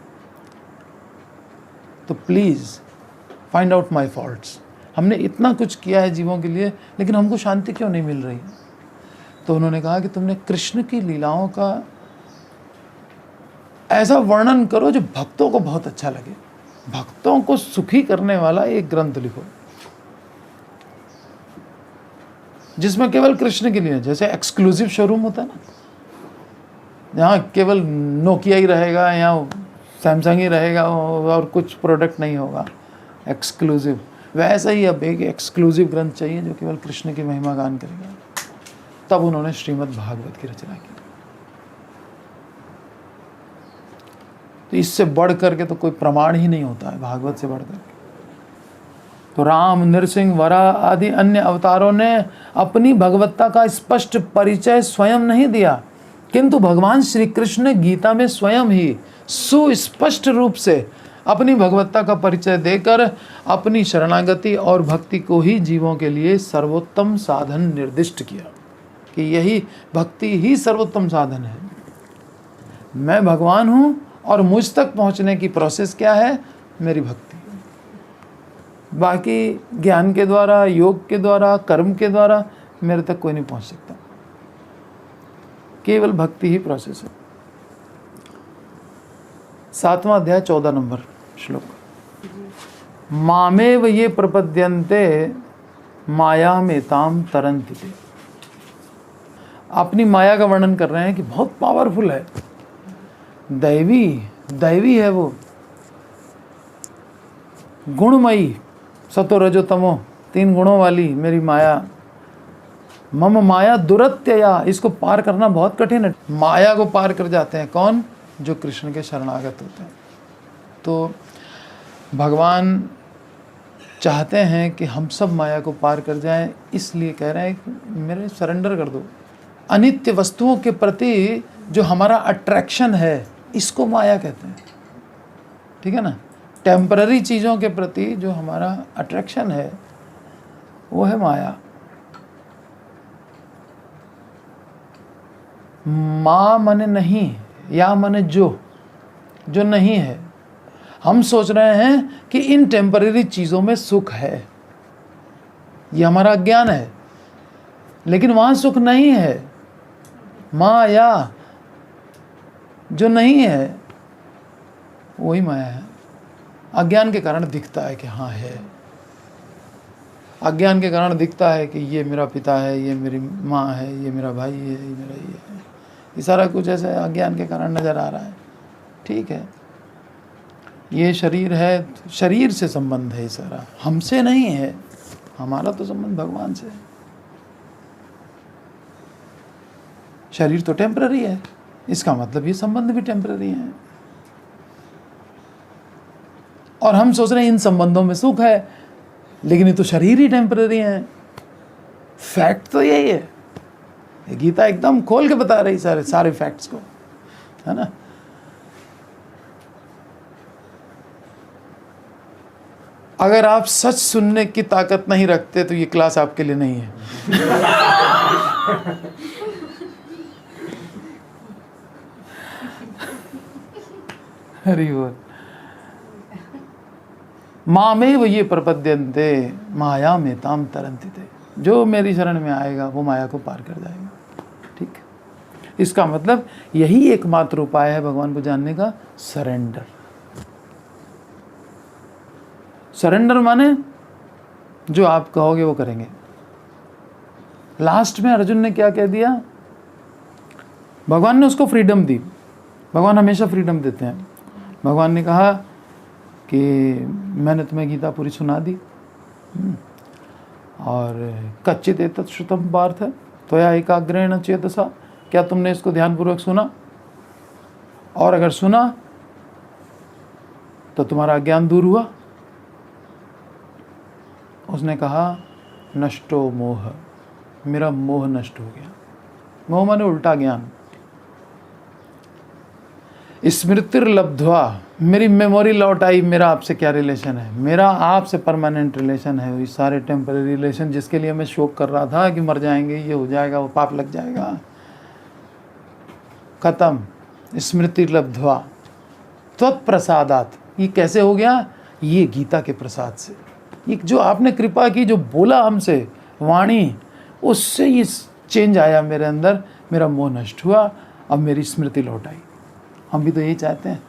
तो please find out my faults. हमने इतना कुछ किया है जीवों के लिए, लेकिन हमको शांति क्यों नहीं मिल रही? तो उन्होंने कहा कि तुमने कृष्ण की लीलाओं का ऐसा वर्णन करो जो भक्तों को बहुत अच्छा लगे, भक्तों को सुखी करने वाला एक ग्रंथ लिखो जिसमें केवल कृष्ण के लिए, जैसे एक्सक्लूसिव शोरूम होता है ना, यहाँ केवल नोकिया ही रहेगा या सैमसंग ही रहेगा और कुछ प्रोडक्ट नहीं होगा, एक्सक्लूसिव। वैसा ही अब एक एक्सक्लूसिव ग्रंथ चाहिए जो केवल कृष्ण की महिमा गान करेगा। तब उन्होंने श्रीमद् भागवत की रचना की। तो इससे बढ़ करके तो कोई प्रमाण ही नहीं होता है भागवत से बढ़ करके। तो राम, नरसिंह, वराह आदि अन्य अवतारों ने अपनी भगवत्ता का स्पष्ट परिचय स्वयं नहीं दिया, किंतु भगवान श्री कृष्ण ने गीता में स्वयं ही सुस्पष्ट रूप से अपनी भगवत्ता का परिचय देकर अपनी शरणागति और भक्ति को ही जीवों के लिए सर्वोत्तम साधन निर्दिष्ट किया कि यही भक्ति ही सर्वोत्तम साधन है। मैं भगवान हूँ और मुझ तक पहुँचने की प्रोसेस क्या है? मेरी भक्ति। बाकी ज्ञान के द्वारा, योग के द्वारा, कर्म के द्वारा मेरे तक कोई नहीं पहुँच सकता। केवल भक्ति ही प्रोसेस है। 7वां अध्याय 14 नंबर श्लोक। मामेव ये प्रपद्यन्ते मायामेताम तरन्ति ते। अपनी माया का वर्णन कर रहे हैं कि बहुत पावरफुल है, दैवी है वो, गुणमयी, सतो रजो तमो, 3 गुणों वाली मेरी माया। मम माया दुरत्यया, इसको पार करना बहुत कठिन है। माया को पार कर जाते हैं कौन? जो कृष्ण के शरणागत होते हैं। तो भगवान चाहते हैं कि हम सब माया को पार कर जाएं, इसलिए कह रहे हैं कि मेरे सरेंडर कर दो। अनित्य वस्तुओं के प्रति जो हमारा अट्रैक्शन है, इसको माया कहते हैं, ठीक है ना। टेम्पररी चीज़ों के प्रति जो हमारा अट्रैक्शन है वो है माया। माँ माने नहीं, या माने जो नहीं है। हम सोच रहे हैं कि इन टेम्पररी चीज़ों में सुख है, ये हमारा अज्ञान है, लेकिन वहाँ सुख नहीं है। माया जो नहीं है वही माया है। अज्ञान के कारण दिखता है कि हाँ है, अज्ञान के कारण दिखता है कि ये मेरा पिता है, ये मेरी माँ है, ये मेरा भाई है, ये मेरा ये है। ये सारा कुछ ऐसे अज्ञान के कारण नज़र आ रहा है, ठीक है। ये शरीर है, शरीर से संबंध है, ये सारा हमसे नहीं है। हमारा तो संबंध भगवान से है। शरीर तो टेम्पररी है, इसका मतलब ये संबंध भी टेम्पररी है। और हम सोच रहे हैं इन संबंधों में सुख है, लेकिन ये तो शरीर ही टेम्पररी है। फैक्ट तो यही है। ये गीता एकदम खोल के बता रही सारे फैक्ट्स को, है ना। अगर आप सच सुनने की ताकत नहीं रखते तो ये क्लास आपके लिए नहीं है। हरि बोल। मामेव ये प्रपद्यन्ते मायामेताम तरन्ति ते। जो मेरी शरण में आएगा वो माया को पार कर जाएगा, ठीक। इसका मतलब यही एकमात्र उपाय है भगवान को जानने का, सरेंडर। सरेंडर माने जो आप कहोगे वो करेंगे। लास्ट में अर्जुन ने क्या कह दिया? भगवान ने उसको फ्रीडम दी। भगवान हमेशा फ्रीडम देते हैं। भगवान ने कहा कि मैंने तुम्हें गीता पूरी सुना दी, और कच्चित एतत् श्रुतम पार्थ त्वया एकाग्रेण चेतसा। क्या तुमने इसको ध्यानपूर्वक सुना? और अगर सुना तो तुम्हारा ज्ञान दूर हुआ? उसने कहा नष्टो मोह, मेरा मोह नष्ट हो गया। मोह माने उल्टा ज्ञान। स्मृतिर्लब्ध्वा, मेरी मेमोरी लौट आई, मेरा आपसे क्या रिलेशन है, मेरा आपसे परमानेंट रिलेशन है। ये सारे टेम्पररी रिलेशन जिसके लिए मैं शोक कर रहा था कि मर जाएंगे, ये हो जाएगा, वो पाप लग जाएगा, खत्म। स्मृतिर्लब्ध्वा त्वत्प्रसादात, ये कैसे हो गया? ये गीता के प्रसाद से, ये जो आपने कृपा की, जो बोला हमसे वाणी, उससे ये चेंज आया मेरे अंदर, मेरा मोह नष्ट हुआ, अब मेरी स्मृति लौट आई। हम भी तो यही चाहते हैं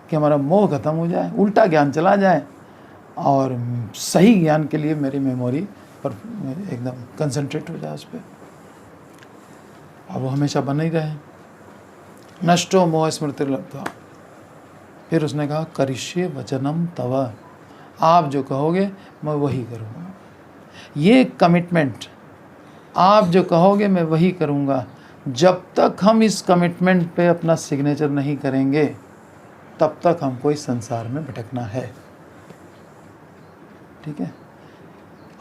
कि हमारा मोह खत्म हो जाए, उल्टा ज्ञान चला जाए और सही ज्ञान के लिए मेरी मेमोरी पर एकदम कंसंट्रेट हो जाए उस पर, अब वो हमेशा बना ही रहे। नष्टो मोह स्मृतिर्लब्ध्वा। फिर उसने कहा करिष्ये वचनम तव, आप जो कहोगे मैं वही करूँगा। ये कमिटमेंट, आप जो कहोगे मैं वही करूँगा, जब तक हम इस कमिटमेंट पे अपना सिग्नेचर नहीं करेंगे तब तक हमको इस संसार में भटकना है। ठीक है,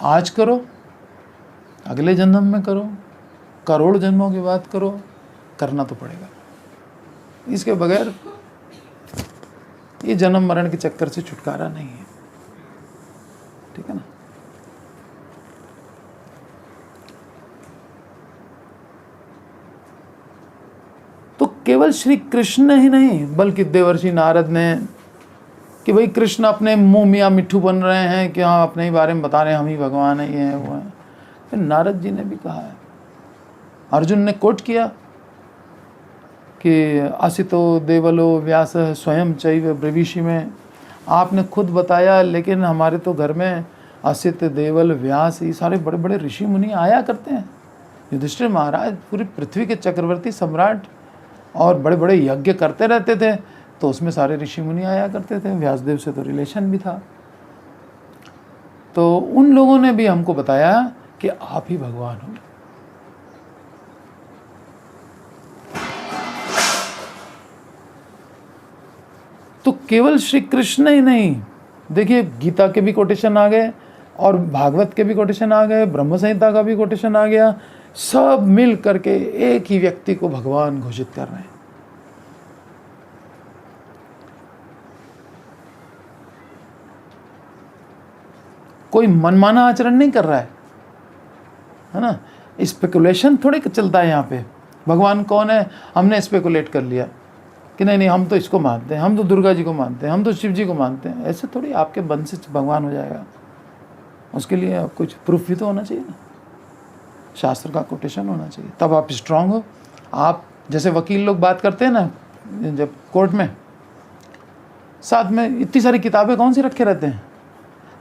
आज करो, अगले जन्म में करो, करोड़ जन्मों की बात करो, करना तो पड़ेगा। इसके बगैर ये जन्म मरण के चक्कर से छुटकारा नहीं है। ठीक है ना। तो केवल श्री कृष्ण ही नहीं बल्कि देवर्षि नारद ने, कि भाई कृष्ण अपने मुंह मियाँ मिट्ठू बन रहे हैं कि हाँ अपने ही बारे में बता रहे हैं, हम ही भगवान है, ये है वो है। फिर नारद जी ने भी कहा है, अर्जुन ने कोट किया कि असितो देवलो व्यास स्वयं चैव ब्रवीषि में, आपने खुद बताया, लेकिन हमारे तो घर में असित देवल व्यास ये सारे बड़े बड़े ऋषि मुनि आया करते हैं। युधिष्ठिर महाराज पूरी पृथ्वी के चक्रवर्ती सम्राट और बड़े बड़े यज्ञ करते रहते थे, तो उसमें सारे ऋषि मुनि आया करते थे, व्यासदेव से तो रिलेशन भी था। तो उन लोगों ने भी हमको बताया कि आप ही भगवान हो। तो केवल श्री कृष्ण ही नहीं, देखिए गीता के भी कोटेशन आ गए और भागवत के भी कोटेशन आ गए, ब्रह्म संहिता का भी कोटेशन आ गया, सब मिल करके एक ही व्यक्ति को भगवान घोषित कर रहे हैं। कोई मनमाना आचरण नहीं कर रहा है ना। स्पेकुलेशन थोड़ी चलता है यहाँ पे। भगवान कौन है, हमने स्पेकुलेट कर लिया कि नहीं हम तो इसको मानते हैं, हम तो दुर्गा जी को मानते हैं, हम तो शिव जी को मानते हैं। ऐसे थोड़ी आपके बन से भगवान हो जाएगा। उसके लिए कुछ प्रूफ भी तो होना चाहिए ना, शास्त्र का कोटेशन होना चाहिए, तब आप स्ट्रांग हो। आप जैसे वकील लोग बात करते हैं ना जब कोर्ट में, साथ में इतनी सारी किताबें कौन सी रखे रहते हैं,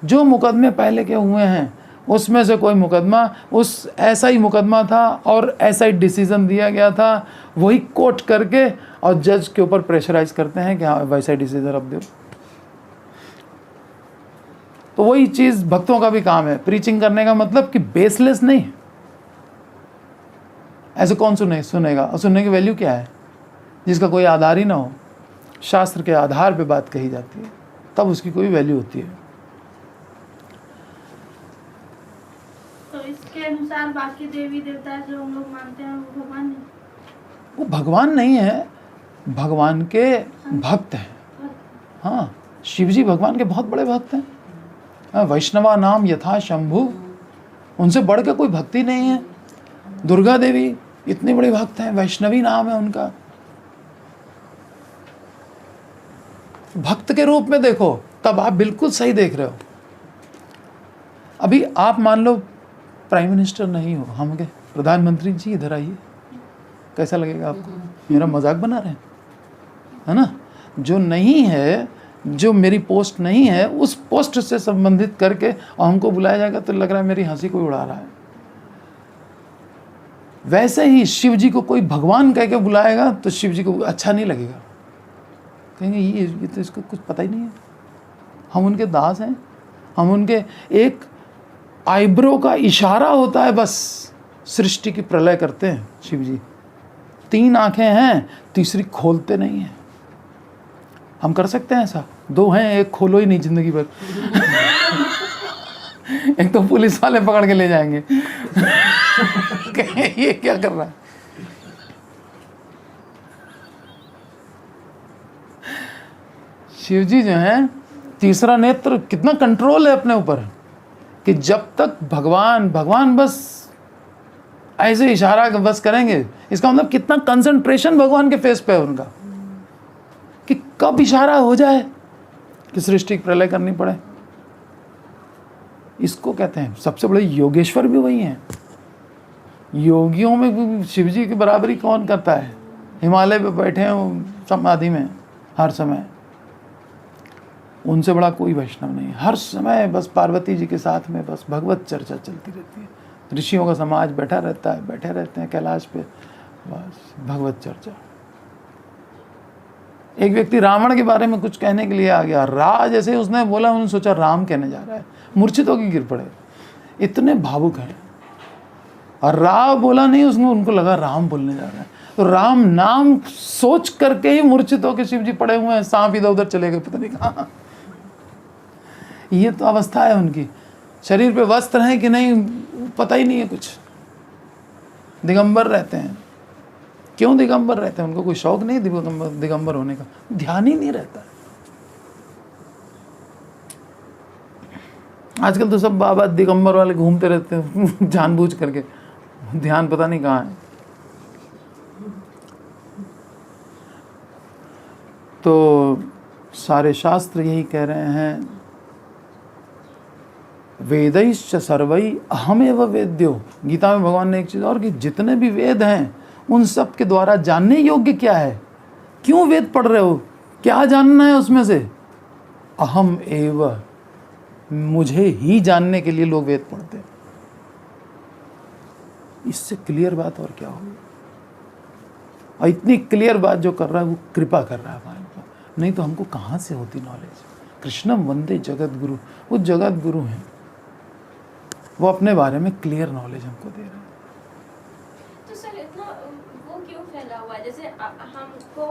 जो मुकदमे पहले के हुए हैं उसमें से कोई मुकदमा उस ऐसा ही मुकदमा था और ऐसा ही डिसीजन दिया गया था, वही कोट करके और जज के ऊपर प्रेशराइज करते हैं कि हाँ वैसा ही डिसीजन अब दो। तो वही चीज़ भक्तों का भी काम है, प्रीचिंग करने का मतलब कि बेसलेस नहीं। ऐसे कौन सुनेगा, और सुनने की वैल्यू क्या है जिसका कोई आधार ही ना हो। शास्त्र के आधार पे बात कही जाती है, तब उसकी कोई वैल्यू होती है। तो इसके अनुसार बाकी देवी देवता जो हम लोग मानते हैं वो भगवान नहीं, वो भगवान नहीं है, भगवान के भक्त हैं। हाँ, शिव जी भगवान के बहुत बड़े भक्त हैं। वैष्णवा नाम यथा शंभु, उनसे बढ़ के कोई भक्ति नहीं है। दुर्गा देवी इतनी बड़ी भक्त हैं, वैष्णवी नाम है उनका। भक्त के रूप में देखो तब आप बिल्कुल सही देख रहे हो। अभी आप मान लो प्राइम मिनिस्टर नहीं हो, हम के प्रधानमंत्री जी इधर आइए, कैसा लगेगा आपको? मेरा मजाक बना रहे हैं, है ना। जो नहीं है, जो मेरी पोस्ट नहीं है, उस पोस्ट से संबंधित करके और हमको बुलाया जाएगा तो लग रहा है मेरी हंसी कोई उड़ा रहा है। वैसे ही शिव जी को कोई भगवान कह के बुलाएगा तो शिव जी को अच्छा नहीं लगेगा, कहेंगे ये तो इसको कुछ पता ही नहीं है। हम उनके दास हैं, हम उनके एक आईब्रो का इशारा होता है बस, सृष्टि की प्रलय करते हैं शिव जी। 3 आंखें हैं, तीसरी खोलते नहीं हैं। हम कर सकते हैं ऐसा? 2 हैं, एक खोलो ही नहीं जिंदगी भर। एक तो पुलिस वाले पकड़ के ले जाएंगे। ये क्या कर रहा है? शिव जी जो हैं, तीसरा नेत्र, कितना कंट्रोल है अपने ऊपर कि जब तक भगवान बस ऐसे इशारा बस करेंगे। इसका मतलब कितना कंसंट्रेशन भगवान के फेस पे है उनका, कि कब इशारा हो जाए कि सृष्टि की प्रलय करनी पड़े। इसको कहते हैं सबसे बड़े योगेश्वर भी वही हैं। योगियों में भी शिव जी की बराबरी कौन करता है? हिमालय पे बैठे हैं वो समाधि में हर समय, उनसे बड़ा कोई वैष्णव नहीं। हर समय बस पार्वती जी के साथ में बस भगवत चर्चा चलती रहती है। ऋषियों का समाज बैठे रहते हैं कैलाश पे, बस भगवत चर्चा। एक व्यक्ति रावण के बारे में कुछ कहने के लिए आ गया, जैसे उसने बोला, उन्होंने सोचा राम कहने जा रहा है, मूर्छित होकर गिर पड़े, इतने भावुक हैं। और बोला नहीं, उनको लगा राम बोलने जा रहा है, तो राम नाम सोच करके ही मूर्छित होकर शिव जी पड़े हुए हैं। सांप इधर उधर चले गए, पता नहीं कहाँ। ये तो अवस्था है उनकी। शरीर पे वस्त्र है कि नहीं पता ही नहीं है कुछ, दिगंबर रहते हैं। क्यों दिगंबर रहते हैं? उनको कोई शौक नहीं दिगंबर होने का, ध्यान ही नहीं रहता है। आजकल तो सब बाबा दिगंबर वाले घूमते रहते हैं जानबूझ करके, ध्यान पता नहीं कहाँ है। तो सारे शास्त्र यही कह रहे हैं, वेदैश्च सर्वै अहमेव वेद्यो। गीता में भगवान ने एक चीज़ और कि जितने भी वेद हैं उन सब के द्वारा जानने योग्य क्या है? क्यों वेद पढ़ रहे हो? क्या जानना है उसमें से? अहम एव, मुझे ही जानने के लिए लोग वेद पढ़ते हैं। इससे क्लियर बात और क्या होगी? और इतनी क्लियर बात जो कर रहा है वो कृपा कर रहा है हमारे ऊपर, नहीं तो हमको कहाँ से होती नॉलेज। कृष्णम वंदे जगत गुरु, वो जगत गुरु हैं, वो अपने बारे में क्लियर नॉलेज हमको दे रहे हैं। तो सर इतना वो क्यों फैला हुआ है? जैसे हमको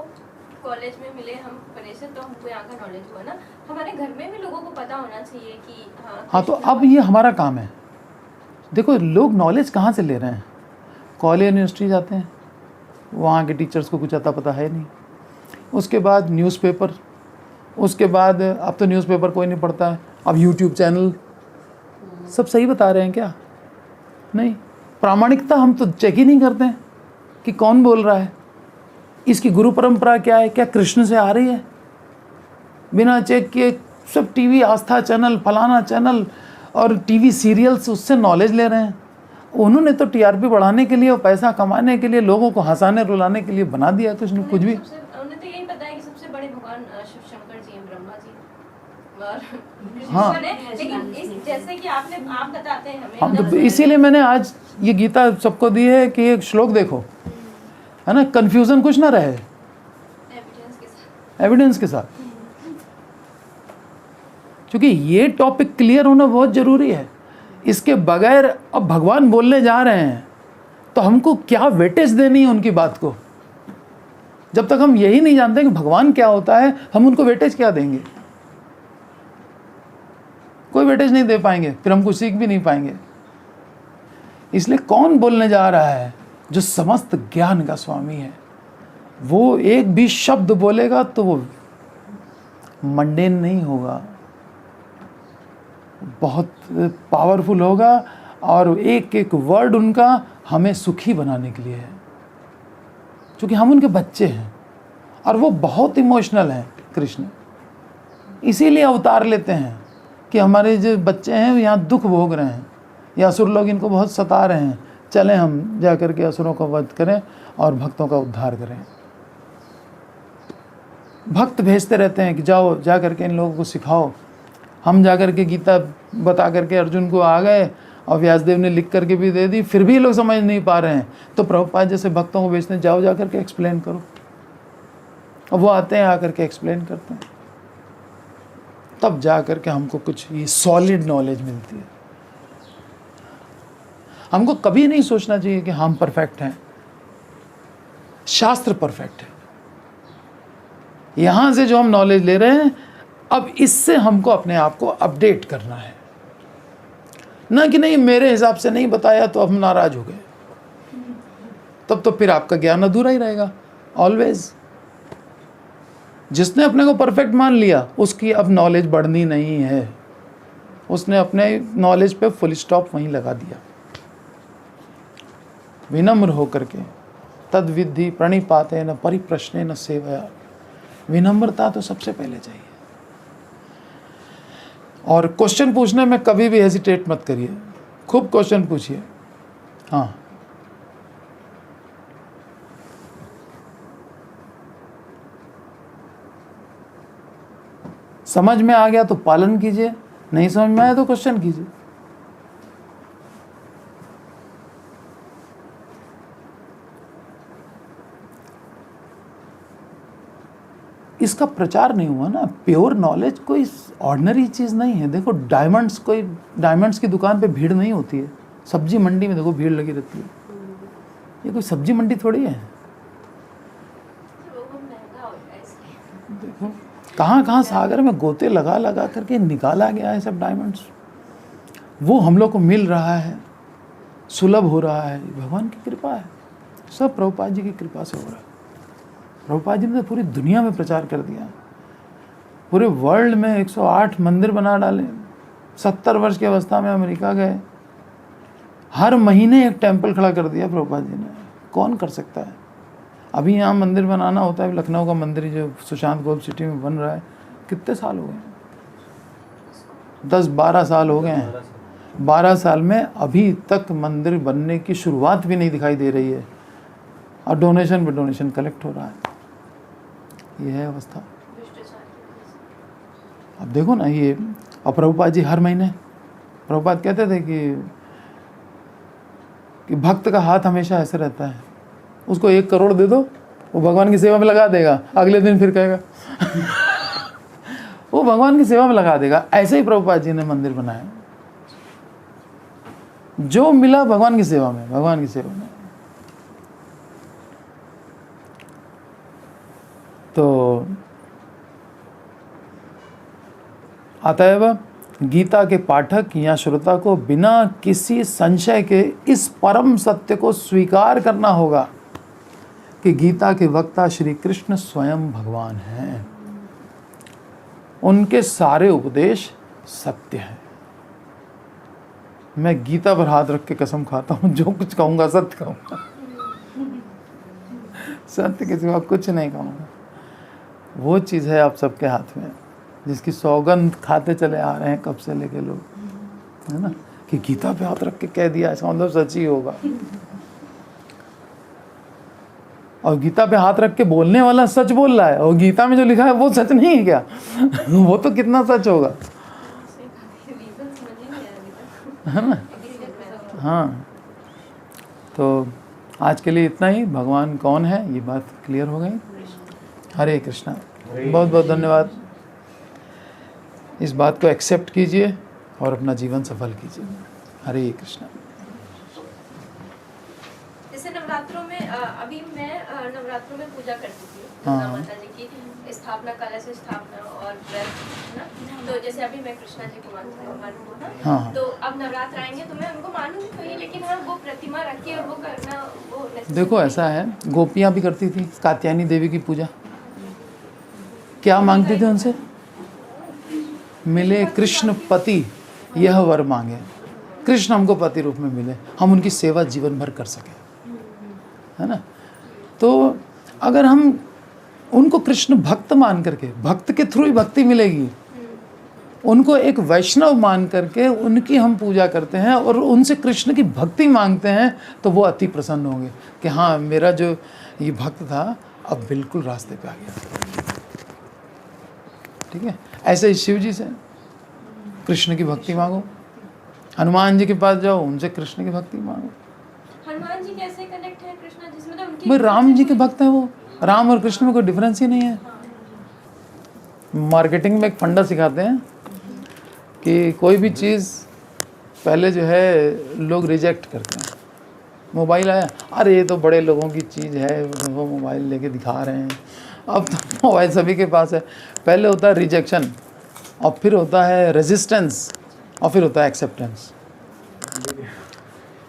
कॉलेज में मिले हम पढ़े तो हमको यहाँ का नॉलेज हुआ ना, हमारे घर में भी लोगों को पता होना चाहिए कि हाँ तो अब ये हमारा काम है। देखो लोग नॉलेज कहाँ से ले रहे हैं? कॉलेज यूनिवर्सिटी जाते हैं, वहाँ के टीचर्स को कुछ अता पता है नहीं। उसके बाद न्यूज़पेपर, उसके बाद अब तो न्यूज़पेपर कोई नहीं पढ़ता है, अब यूट्यूब चैनल। सब सही बता रहे हैं क्या? नहीं। प्रामाणिकता हम तो चेक ही नहीं करते हैं कि कौन बोल रहा है, इसकी गुरु परंपरा क्या है, क्या कृष्ण से आ रही है। बिना चेक किए सब टीवी आस्था चैनल, फलाना चैनल और टीवी सीरियल्स, उससे नॉलेज ले रहे हैं। उन्होंने तो टीआरपी बढ़ाने के लिए और पैसा कमाने के लिए, लोगों को हंसाने रुलाने के लिए बना दिया कुछ भी। उन्हें तो यही पता है कि सबसे बड़े भगवान शिव शंकर जी हैं, ब्रह्मा जी और हाँ। लेकिन जैसे कि आप बताते हैं हमें, हम तो इसीलिए मैंने आज ये गीता सबको दी है कि एक श्लोक देखो, है ना, कंफ्यूजन कुछ ना रहे एविडेंस के साथ, क्योंकि ये टॉपिक क्लियर होना बहुत ज़रूरी है। इसके बगैर अब भगवान बोलने जा रहे हैं तो हमको क्या वेटेज देनी है उनकी बात को। जब तक हम यही नहीं जानते कि भगवान क्या होता है, हम उनको वेटेज क्या देंगे? कोई वेटेज नहीं दे पाएंगे, फिर हम कुछ सीख भी नहीं पाएंगे। इसलिए कौन बोलने जा रहा है? जो समस्त ज्ञान का स्वामी है। वो एक भी शब्द बोलेगा तो वो मंडेन नहीं होगा, बहुत पावरफुल होगा, और एक एक वर्ड उनका हमें सुखी बनाने के लिए है, क्योंकि हम उनके बच्चे हैं और वो बहुत इमोशनल हैं। कृष्ण इसीलिए अवतार लेते हैं कि हमारे जो बच्चे हैं यहाँ दुख भोग रहे हैं, या असुर लोग इनको बहुत सता रहे हैं, चलें हम जा कर के असुरों को वध करें और भक्तों का उद्धार करें। भक्त भेजते रहते हैं कि जाओ जा करके इन लोगों को सिखाओ। हम जा कर के गीता बता करके अर्जुन को आ गए और व्यासदेव ने लिख करके भी दे दी, फिर भी लोग समझ नहीं पा रहे हैं, तो प्रभुपाद जैसे भक्तों को भेजते हैं, जाओ जा करके एक्सप्लेन करो। और वो आते हैं, आकर के एक्सप्लेन करते हैं, तब जा करके हमको कुछ ये सॉलिड नॉलेज मिलती है। हमको कभी नहीं सोचना चाहिए कि हम परफेक्ट हैं, शास्त्र परफेक्ट है। यहाँ से जो हम नॉलेज ले रहे हैं, अब इससे हमको अपने आप को अपडेट करना है, ना कि नहीं मेरे हिसाब से नहीं बताया तो अब हम नाराज हो गए, तब तो फिर आपका ज्ञान अधूरा ही रहेगा ऑलवेज। जिसने अपने को परफेक्ट मान लिया उसकी अब नॉलेज बढ़नी नहीं है, उसने अपने नॉलेज पे फुल स्टॉप वहीं लगा दिया। विनम्र होकर के तद विद्धि प्रणिपाते न परिप्रश्ने न सेवया, विनम्रता तो सबसे पहले चाहिए। और क्वेश्चन पूछने में कभी भी हेजिटेट मत करिए, खूब क्वेश्चन पूछिए। हाँ, समझ में आ गया तो पालन कीजिए, नहीं समझ में आया तो क्वेश्चन कीजिए। इसका प्रचार नहीं हुआ ना। प्योर नॉलेज कोई ऑर्डिनरी चीज़ नहीं है। देखो डायमंड्स की दुकान पे भीड़ नहीं होती है। सब्जी मंडी में देखो भीड़ लगी रहती है। ये कोई सब्जी मंडी थोड़ी है। देखो कहाँ कहाँ सागर में गोते लगा लगा करके निकाला गया है सब डायमंड्स। वो हम लोग को मिल रहा है, सुलभ हो रहा है, भगवान की कृपा है। सब प्रभुपाद जी की कृपा से हो रहा है। प्रभुपाद जी ने पूरी दुनिया में प्रचार कर दिया। पूरे वर्ल्ड में 108 मंदिर बना डाले। 70 वर्ष की अवस्था में अमेरिका गए, हर महीने एक टेम्पल खड़ा कर दिया प्रभुपाद जी ने। कौन कर सकता है? अभी यहाँ मंदिर बनाना होता है, लखनऊ का मंदिर जो सुशांत गोल्ड सिटी में बन रहा है, कितने साल हो गए? 10-12 साल हो गए हैं। 12 साल में अभी तक मंदिर बनने की शुरुआत भी नहीं दिखाई दे रही है, और डोनेशन पे डोनेशन कलेक्ट हो रहा है। ये है अवस्था। अब देखो ना ये, और प्रभुपाद जी हर महीने, प्रभुपाद कहते थे कि भक्त का हाथ हमेशा ऐसे रहता है, उसको 1 करोड़ दे दो, वो भगवान की सेवा में लगा देगा, अगले दिन फिर कहेगा वो भगवान की सेवा में लगा देगा। ऐसे ही प्रभुपाद जी ने मंदिर बनाया, जो मिला भगवान की सेवा में, भगवान की सेवा में। तो अतएव गीता के पाठक या श्रोता को बिना किसी संशय के इस परम सत्य को स्वीकार करना होगा कि गीता के वक्ता श्री कृष्ण स्वयं भगवान हैं। उनके सारे उपदेश सत्य हैं। मैं गीता पर हाथ रख के कसम खाता हूं, जो कुछ कहूंगा सत्य कहूंगा, सत्य के सिवा कुछ नहीं कहूंगा। वो चीज़ है आप सबके हाथ में, जिसकी सौगंध खाते चले आ रहे हैं कब से लेके लोग, है ना, कि गीता पे हाथ रख के कह दिया, इसका मतलब सच ही होगा। और गीता पे हाथ रख के बोलने वाला सच बोल रहा है, और गीता में जो लिखा है वो सच नहीं है क्या? वो तो कितना सच होगा, है ना। हाँ, तो आज के लिए इतना ही। भगवान कौन है ये बात क्लियर हो गई। हरे कृष्णा। बहुत बहुत धन्यवाद। इस बात को एक्सेप्ट कीजिए और अपना जीवन सफल कीजिए। हरे कृष्णा। जैसे नवरात्रों में अभी मैं नवरात्रों में पूजा करती थी हाँ। दुर्गा माता जी की स्थापना, कलश स्थापना और व्रत ना। तो जैसे अभी मैं कृष्णा जी को मानूंगा ना, हाँ। तो अब नवरात्र आएंगे तो मैं उनको मानूंगी तो ही, लेकिन हाँ वो प्रतिमा रख के और वो करना वो देखो ऐसा है, गोपियाँ भी करती थी कात्यायनी देवी की पूजा। क्या मांगते थे उनसे? मिले कृष्ण पति यह वर मांगे, कृष्ण हमको पति रूप में मिले, हम उनकी सेवा जीवन भर कर सके, है ना। तो अगर हम उनको कृष्ण भक्त मान करके, भक्त के थ्रू ही भक्ति मिलेगी, उनको एक वैष्णव मान करके उनकी हम पूजा करते हैं और उनसे कृष्ण की भक्ति मांगते हैं, तो वो अति प्रसन्न होंगे कि हाँ मेरा जो ये भक्त था अब बिल्कुल रास्ते पे आ गया। ठीक है, ऐसे ही शिव जी से कृष्ण की भक्ति मांगो, हनुमान जी के पास जाओ, उनसे कृष्ण की भक्ति मांगो। हनुमान जी कैसे कनेक्ट है कृष्णा जिसमें तो उनकी भाई राम जी के भक्त हैं वो, राम और कृष्ण में कोई डिफरेंस ही नहीं है। मार्केटिंग में एक फंडा सिखाते हैं कि कोई भी चीज़ पहले जो है लोग रिजेक्ट करते हैं। मोबाइल आया, अरे ये तो बड़े लोगों की चीज़ है, वो मोबाइल लेके दिखा रहे हैं। अब तो मोबाइल सभी के पास है। पहले होता है रिजेक्शन, और फिर होता है रेजिस्टेंस, और फिर होता है एक्सेप्टेंस।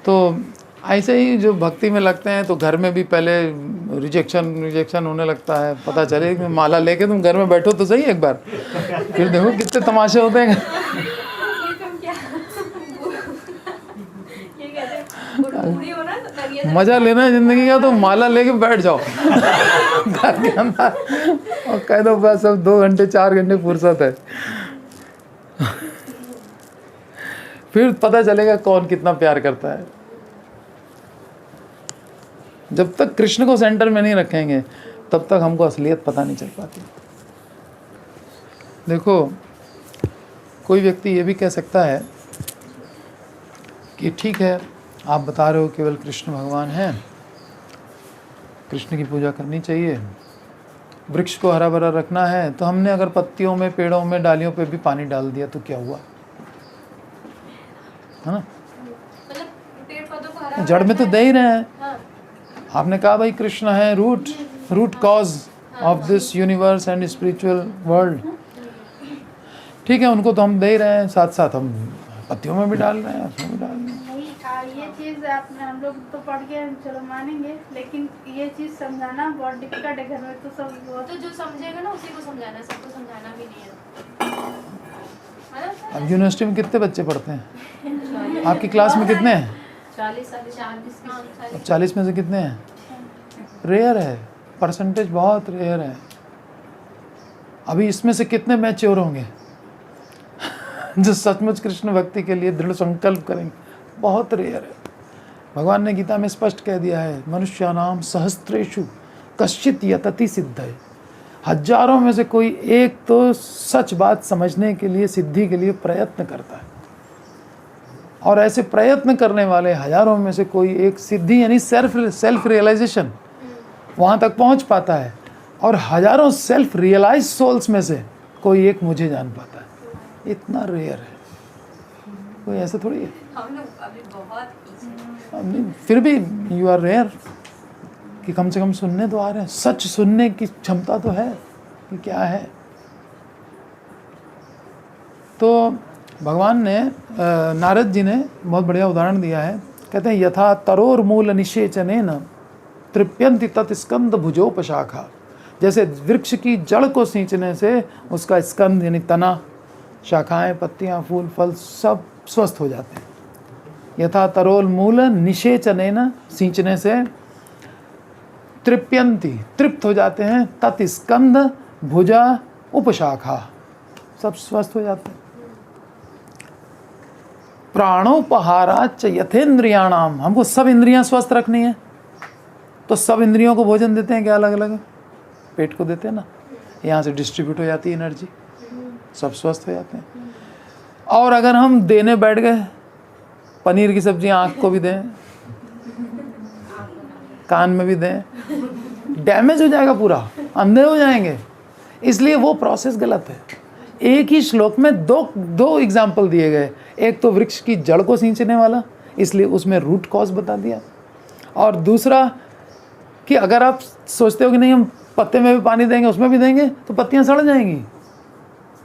तो ऐसे ही जो भक्ति में लगते हैं, तो घर में भी पहले रिजेक्शन होने लगता है, पता चले कि माला लेके तुम घर में बैठो तो सही एक बार, फिर देखो कितने तमाशे होते हैं। ये तुम क्या ये कहते हैं पूरी हो ना तो करिए ना। मजा लेना है जिंदगी का तो माला लेके बैठ जाओ घर के अंदर और कह दो बस अब 2 घंटे 4 घंटे फुर्सत है। फिर पता चलेगा कौन कितना प्यार करता है। जब तक कृष्ण को सेंटर में नहीं रखेंगे तब तक हमको असलियत पता नहीं चल पाती। देखो, कोई व्यक्ति ये भी कह सकता है कि ठीक है, आप बता रहे हो केवल कृष्ण भगवान हैं, कृष्ण की पूजा करनी चाहिए, वृक्ष को हरा भरा रखना है, तो हमने अगर पत्तियों में, पेड़ों में, डालियों पे भी पानी डाल दिया तो क्या हुआ, है ना? मतलब पेड़ पौधों को हरा जड़ में तो दे ही रहे हैं। हाँ आपने कहा भाई कृष्ण है root cause of this universe and spiritual world, ठीक है, उनको तो हम दे ही रहे हैं, साथ साथ हम पत्तियों में भी डाल रहे हैं, उसमें भी डाल रहे हैं। नहीं, ये चीज़ आपने हम लोग तो पढ़ के चलो मानेंगे, लेकिन ये चीज़ समझाना बहुत डिफिकल्ट है। घर में तो सब बहुत तो जो समझेगा ना उसी को समझाना, सबको समझाना भी नहीं है ना सर? अब यूनिवर्सिटी में कितने बच्चे पढ़ते हैं? आपकी क्लास में कितने हैं? 40 अब 40 में से कितने हैं? रेयर है, परसेंटेज बहुत रेयर है। अभी इसमें से कितने मैच्योर होंगे जो सचमुच कृष्ण भक्ति के लिए दृढ़ संकल्प करेंगे? बहुत रेयर है। भगवान ने गीता में स्पष्ट कह दिया है, मनुष्यानाम सहस्त्रेषु कश्चित यतति सिद्धये। हजारों में से कोई एक तो सच बात समझने के लिए, सिद्धि के लिए प्रयत्न करता है, और ऐसे प्रयत्न करने वाले हजारों में से कोई एक सिद्धि यानी सेल्फ रियलाइजेशन वहाँ तक पहुँच पाता है, और हजारों सेल्फ रियलाइज सोल्स में से कोई एक मुझे जान पाता है। इतना रेयर है, कोई ऐसा थोड़ी है। हम लोग अभी बहुत पीछे हैं। नहीं, फिर भी यू आर रेयर कि कम से कम सुनने तो आ रहे हैं, सच सुनने की क्षमता तो है कि क्या है। तो भगवान ने नारद जी ने बहुत बढ़िया उदाहरण दिया है, कहते हैं यथा तरोर मूल निषेचनेन तृप्यन्ति तत्स्कंद भुजोपशाखा। जैसे वृक्ष की जड़ को सींचने से उसका स्कंद यानी तना, शाखाएं, पत्तियां, फूल, फल सब स्वस्थ हो जाते हैं। यथा तरोल मूल निषेचनेन, सींचने से, तृप्यन्ति, तृप्त हो जाते हैं, तत्स्कंद भुजा उपशाखा, सब स्वस्थ हो जाते हैं। प्राणोपहाराच यथेन्द्रियाणाम, हमको सब इंद्रियां स्वस्थ रखनी है, तो सब इंद्रियों को भोजन देते हैं क्या? अलग अलग पेट को देते हैं ना, यहाँ से डिस्ट्रीब्यूट हो जाती है एनर्जी, सब स्वस्थ हो जाते हैं। और अगर हम देने बैठ गए, पनीर की सब्जी आँख को भी दें, कान में भी दें, डैमेज हो जाएगा, पूरा अंधे हो जाएंगे। इसलिए वो प्रोसेस गलत है। एक ही श्लोक में दो एग्जाम्पल दिए गए, एक तो वृक्ष की जड़ को सींचने वाला, इसलिए उसमें रूट कॉज बता दिया, और दूसरा कि अगर आप सोचते हो कि नहीं हम पत्ते में भी पानी देंगे, उसमें भी देंगे, तो पत्तियां सड़ जाएंगी।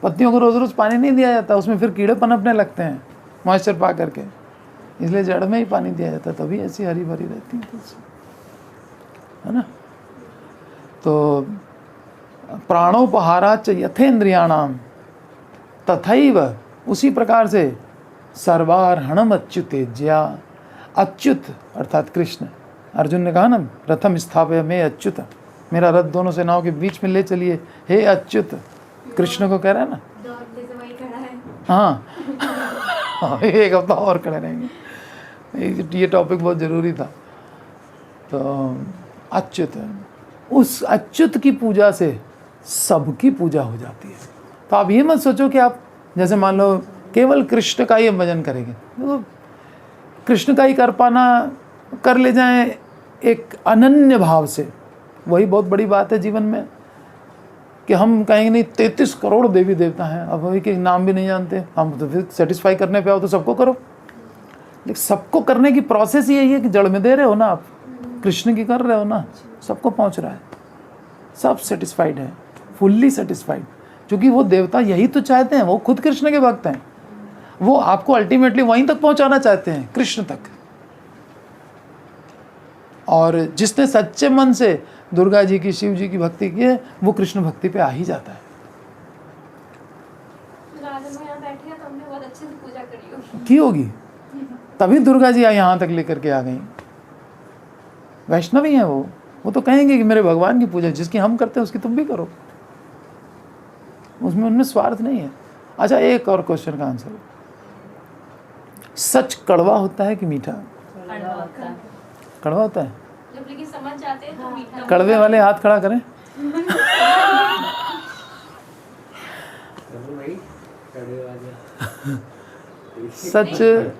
पत्तियों को रोज़ रोज़ पानी नहीं दिया जाता, उसमें फिर कीड़े पनपने लगते हैं मॉइस्चर पा करके, इसलिए जड़ में ही पानी दिया जाता है, तभी ऐसी हरी भरी रहती है ना। तो प्राणोपहाराच यथेन्द्रियाणाम तथैव, उसी प्रकार से सर्वार्हणम अच्युतेज्या, अच्युत अर्थात कृष्ण, अर्जुन ने कहा ना रथम स्थापय में अच्युत, मेरा रथ दोनों सेनाओं के बीच में ले चलिए, हे अच्युत, कृष्ण को कह रहा है ना। दौड़ते से वही खड़ा है। हाँ एक हफ्ता और खड़े रहेंगे, ये टॉपिक बहुत ज़रूरी था। तो अच्युत, उस अच्युत की पूजा से सबकी पूजा हो जाती है। तो आप ये मत सोचो कि आप जैसे मान लो केवल कृष्ण का ही भजन करेंगे, तो कृष्ण का ही कर पाना, कर ले जाएं एक अनन्य भाव से, वही बहुत बड़ी बात है जीवन में। कि हम कहेंगे नहीं 33 करोड़ देवी देवता हैं, अब वही के नाम भी नहीं जानते हम, तो फिर सेटिस्फाई करने पे आओ तो सबको करो। लेकिन सबको करने की प्रोसेस यही है कि जड़ में दे रहे हो ना आप, कृष्ण की कर रहे हो ना, सबको पहुंच रहा है, सब सेटिस्फाइड है, फुल्ली सेटिस्फाइड, क्योंकि वो देवता यही तो चाहते हैं, वो खुद कृष्ण के भक्त हैं, वो आपको अल्टीमेटली वहीं तक पहुंचाना चाहते हैं, कृष्ण तक। और जिसने सच्चे मन से दुर्गा जी की, शिव जी की भक्ति की है, वो कृष्ण भक्ति पे आ ही जाता है। राजा में यहाँ बैठे हैं तो हमने बहुत अच्छे से पूजा करी होगी। की होगी, तभी दुर्गा जी यहाँ तक लेकर के आ गई। वैष्णवी हैं वो तो कहेंगे कि मेरे भगवान की पूजा जिसकी हम करते हैं उसकी तुम भी करो, उसमें उनमें स्वार्थ नहीं है। अच्छा, एक और क्वेश्चन का आंसर, सच कड़वा होता है कि मीठा? कड़वा होता है। कड़वा होता है। जब लेकिन समझ जाते हैं तो मीठा। कड़वे वाले हाथ खड़ा करें। सच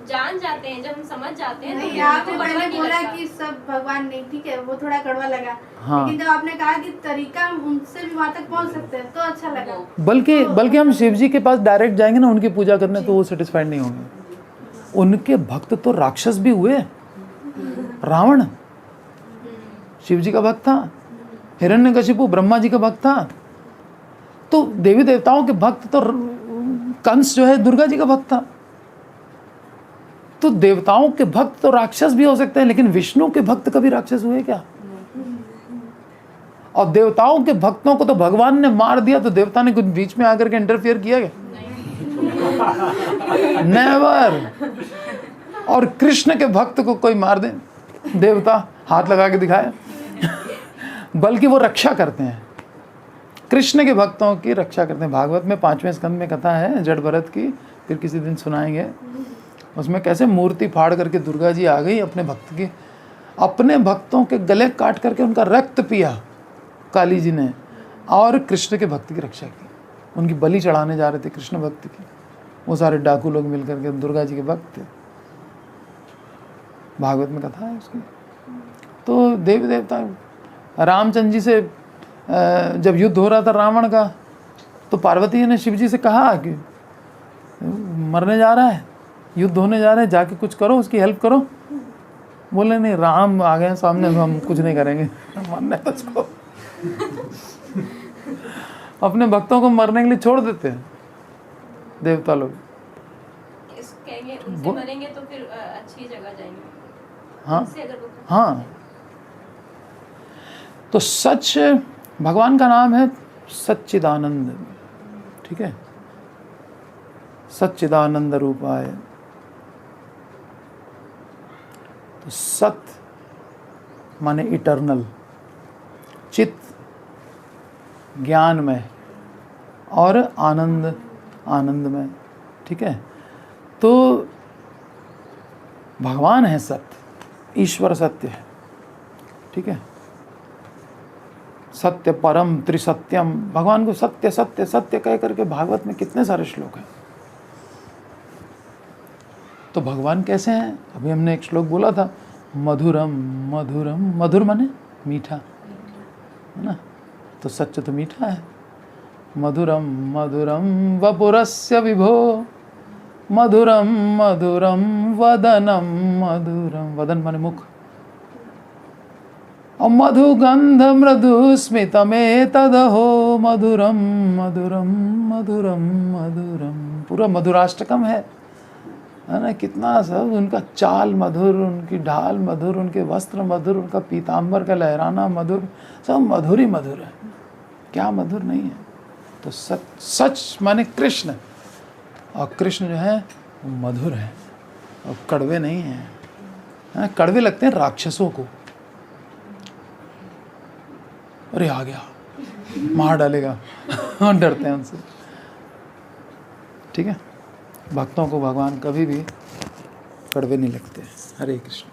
जान जाते हैं, जब हम समझ जाते हैं नहीं, तो आपने कड़वा पहले नहीं बोला लगता। कि सब भगवान नहीं, ठीक है, वो थोड़ा कड़वा लगा। हाँ। लेकिन जब आपने कहा कि तरीका हम उनसे भी वहाँ तक पहुँच सकते हैं तो अच्छा लगा। बल्कि हम शिव जी के पास डायरेक्ट जाएंगे ना उनकी पूजा करने, तो वो सेटिस्फाइड नहीं होंगे। उनके भक्त तो राक्षस भी हुए। रावण शिव जी का भक्त था, हिरण्यकशिपु ब्रह्मा जी का भक्त था, तो देवी देवताओं के भक्त तो कंस जो है दुर्गा जी का भक्त था। तो देवताओं के भक्त तो राक्षस भी हो सकते हैं, लेकिन विष्णु के भक्त कभी राक्षस हुए क्या? और देवताओं के भक्तों को तो भगवान ने मार दिया, तो देवता ने कुछ बीच में आकर के इंटरफियर किया क्या? नेवर। और कृष्ण के भक्त को कोई मार दे, देवता हाथ लगा के दिखाए, बल्कि वो रक्षा करते हैं, कृष्ण के भक्तों की रक्षा करते हैं। भागवत में 5वें स्कंद में कथा है जड़ भरत की, फिर किसी दिन सुनाएंगे। उसमें कैसे मूर्ति फाड़ करके दुर्गा जी आ गई अपने भक्त की, अपने भक्तों के गले काट करके उनका रक्त पिया काली जी ने, और कृष्ण के भक्त की रक्षा की। उनकी बलि चढ़ाने जा रहे थे कृष्ण भक्त की, वो सारे डाकू लोग मिल करके दुर्गा जी के भक्त थे। भागवत में कथा है उसकी। तो देवी देवता, रामचंद्र जी से जब युद्ध हो रहा था रावण का, तो पार्वती ने शिव जी से कहा कि मरने जा रहा है, युद्ध होने जा रहा है, जाके कुछ करो, उसकी हेल्प करो। बोले नहीं, राम आ गए सामने, हम कुछ नहीं करेंगे, मरने तो छोड़। अपने भक्तों को मरने के लिए छोड़ देते हैं देवता लोग। कहेंगे उनसे मरेंगे तो फिर अच्छी जगह जाएंगे। हाँ उनसे अगर वो हाँ। तो सच भगवान का नाम है सच्चिदानंद, ठीक है, सच्चिदानंद रूपाय। तो सत माने इटर्नल, चित ज्ञानमय, और आनंद आनंदमय, ठीक है। तो भगवान है सत्य, ईश्वर सत्य है, ठीक है। सत्य परम त्रिसत्यम, भगवान को सत्य सत्य सत्य कह करके भागवत में कितने सारे श्लोक हैं। तो भगवान कैसे हैं? अभी हमने एक श्लोक बोला था, मधुरम मधुरम, मधुर माने मीठा, है ना। तो सच तो मीठा है। मधुरम मधुरम वपुरस्य विभो, मधुरम मधुरम वदनम, मधुरम वदन माने मुख, और मधुगंध मृदु स्मितमेतदहो, मधुरम मधुरम मधुरम मधुरम। पूरा मधुराष्टकम है ना। कितना सब, उनका चाल मधुर, उनकी ढाल मधुर, उनके वस्त्र मधुर, उनका पीताम्बर का लहराना मधुर, सब मधुर ही मधुर है, क्या मधुर नहीं है। तो सच माने कृष्ण, और कृष्ण जो है वो मधुर है और कड़वे नहीं हैं। कड़वे लगते हैं राक्षसों को, अरे आ गया मार डालेगा, डरते हैं उनसे, ठीक है। भक्तों को भगवान कभी भी कड़वे नहीं लगते। हरे कृष्ण।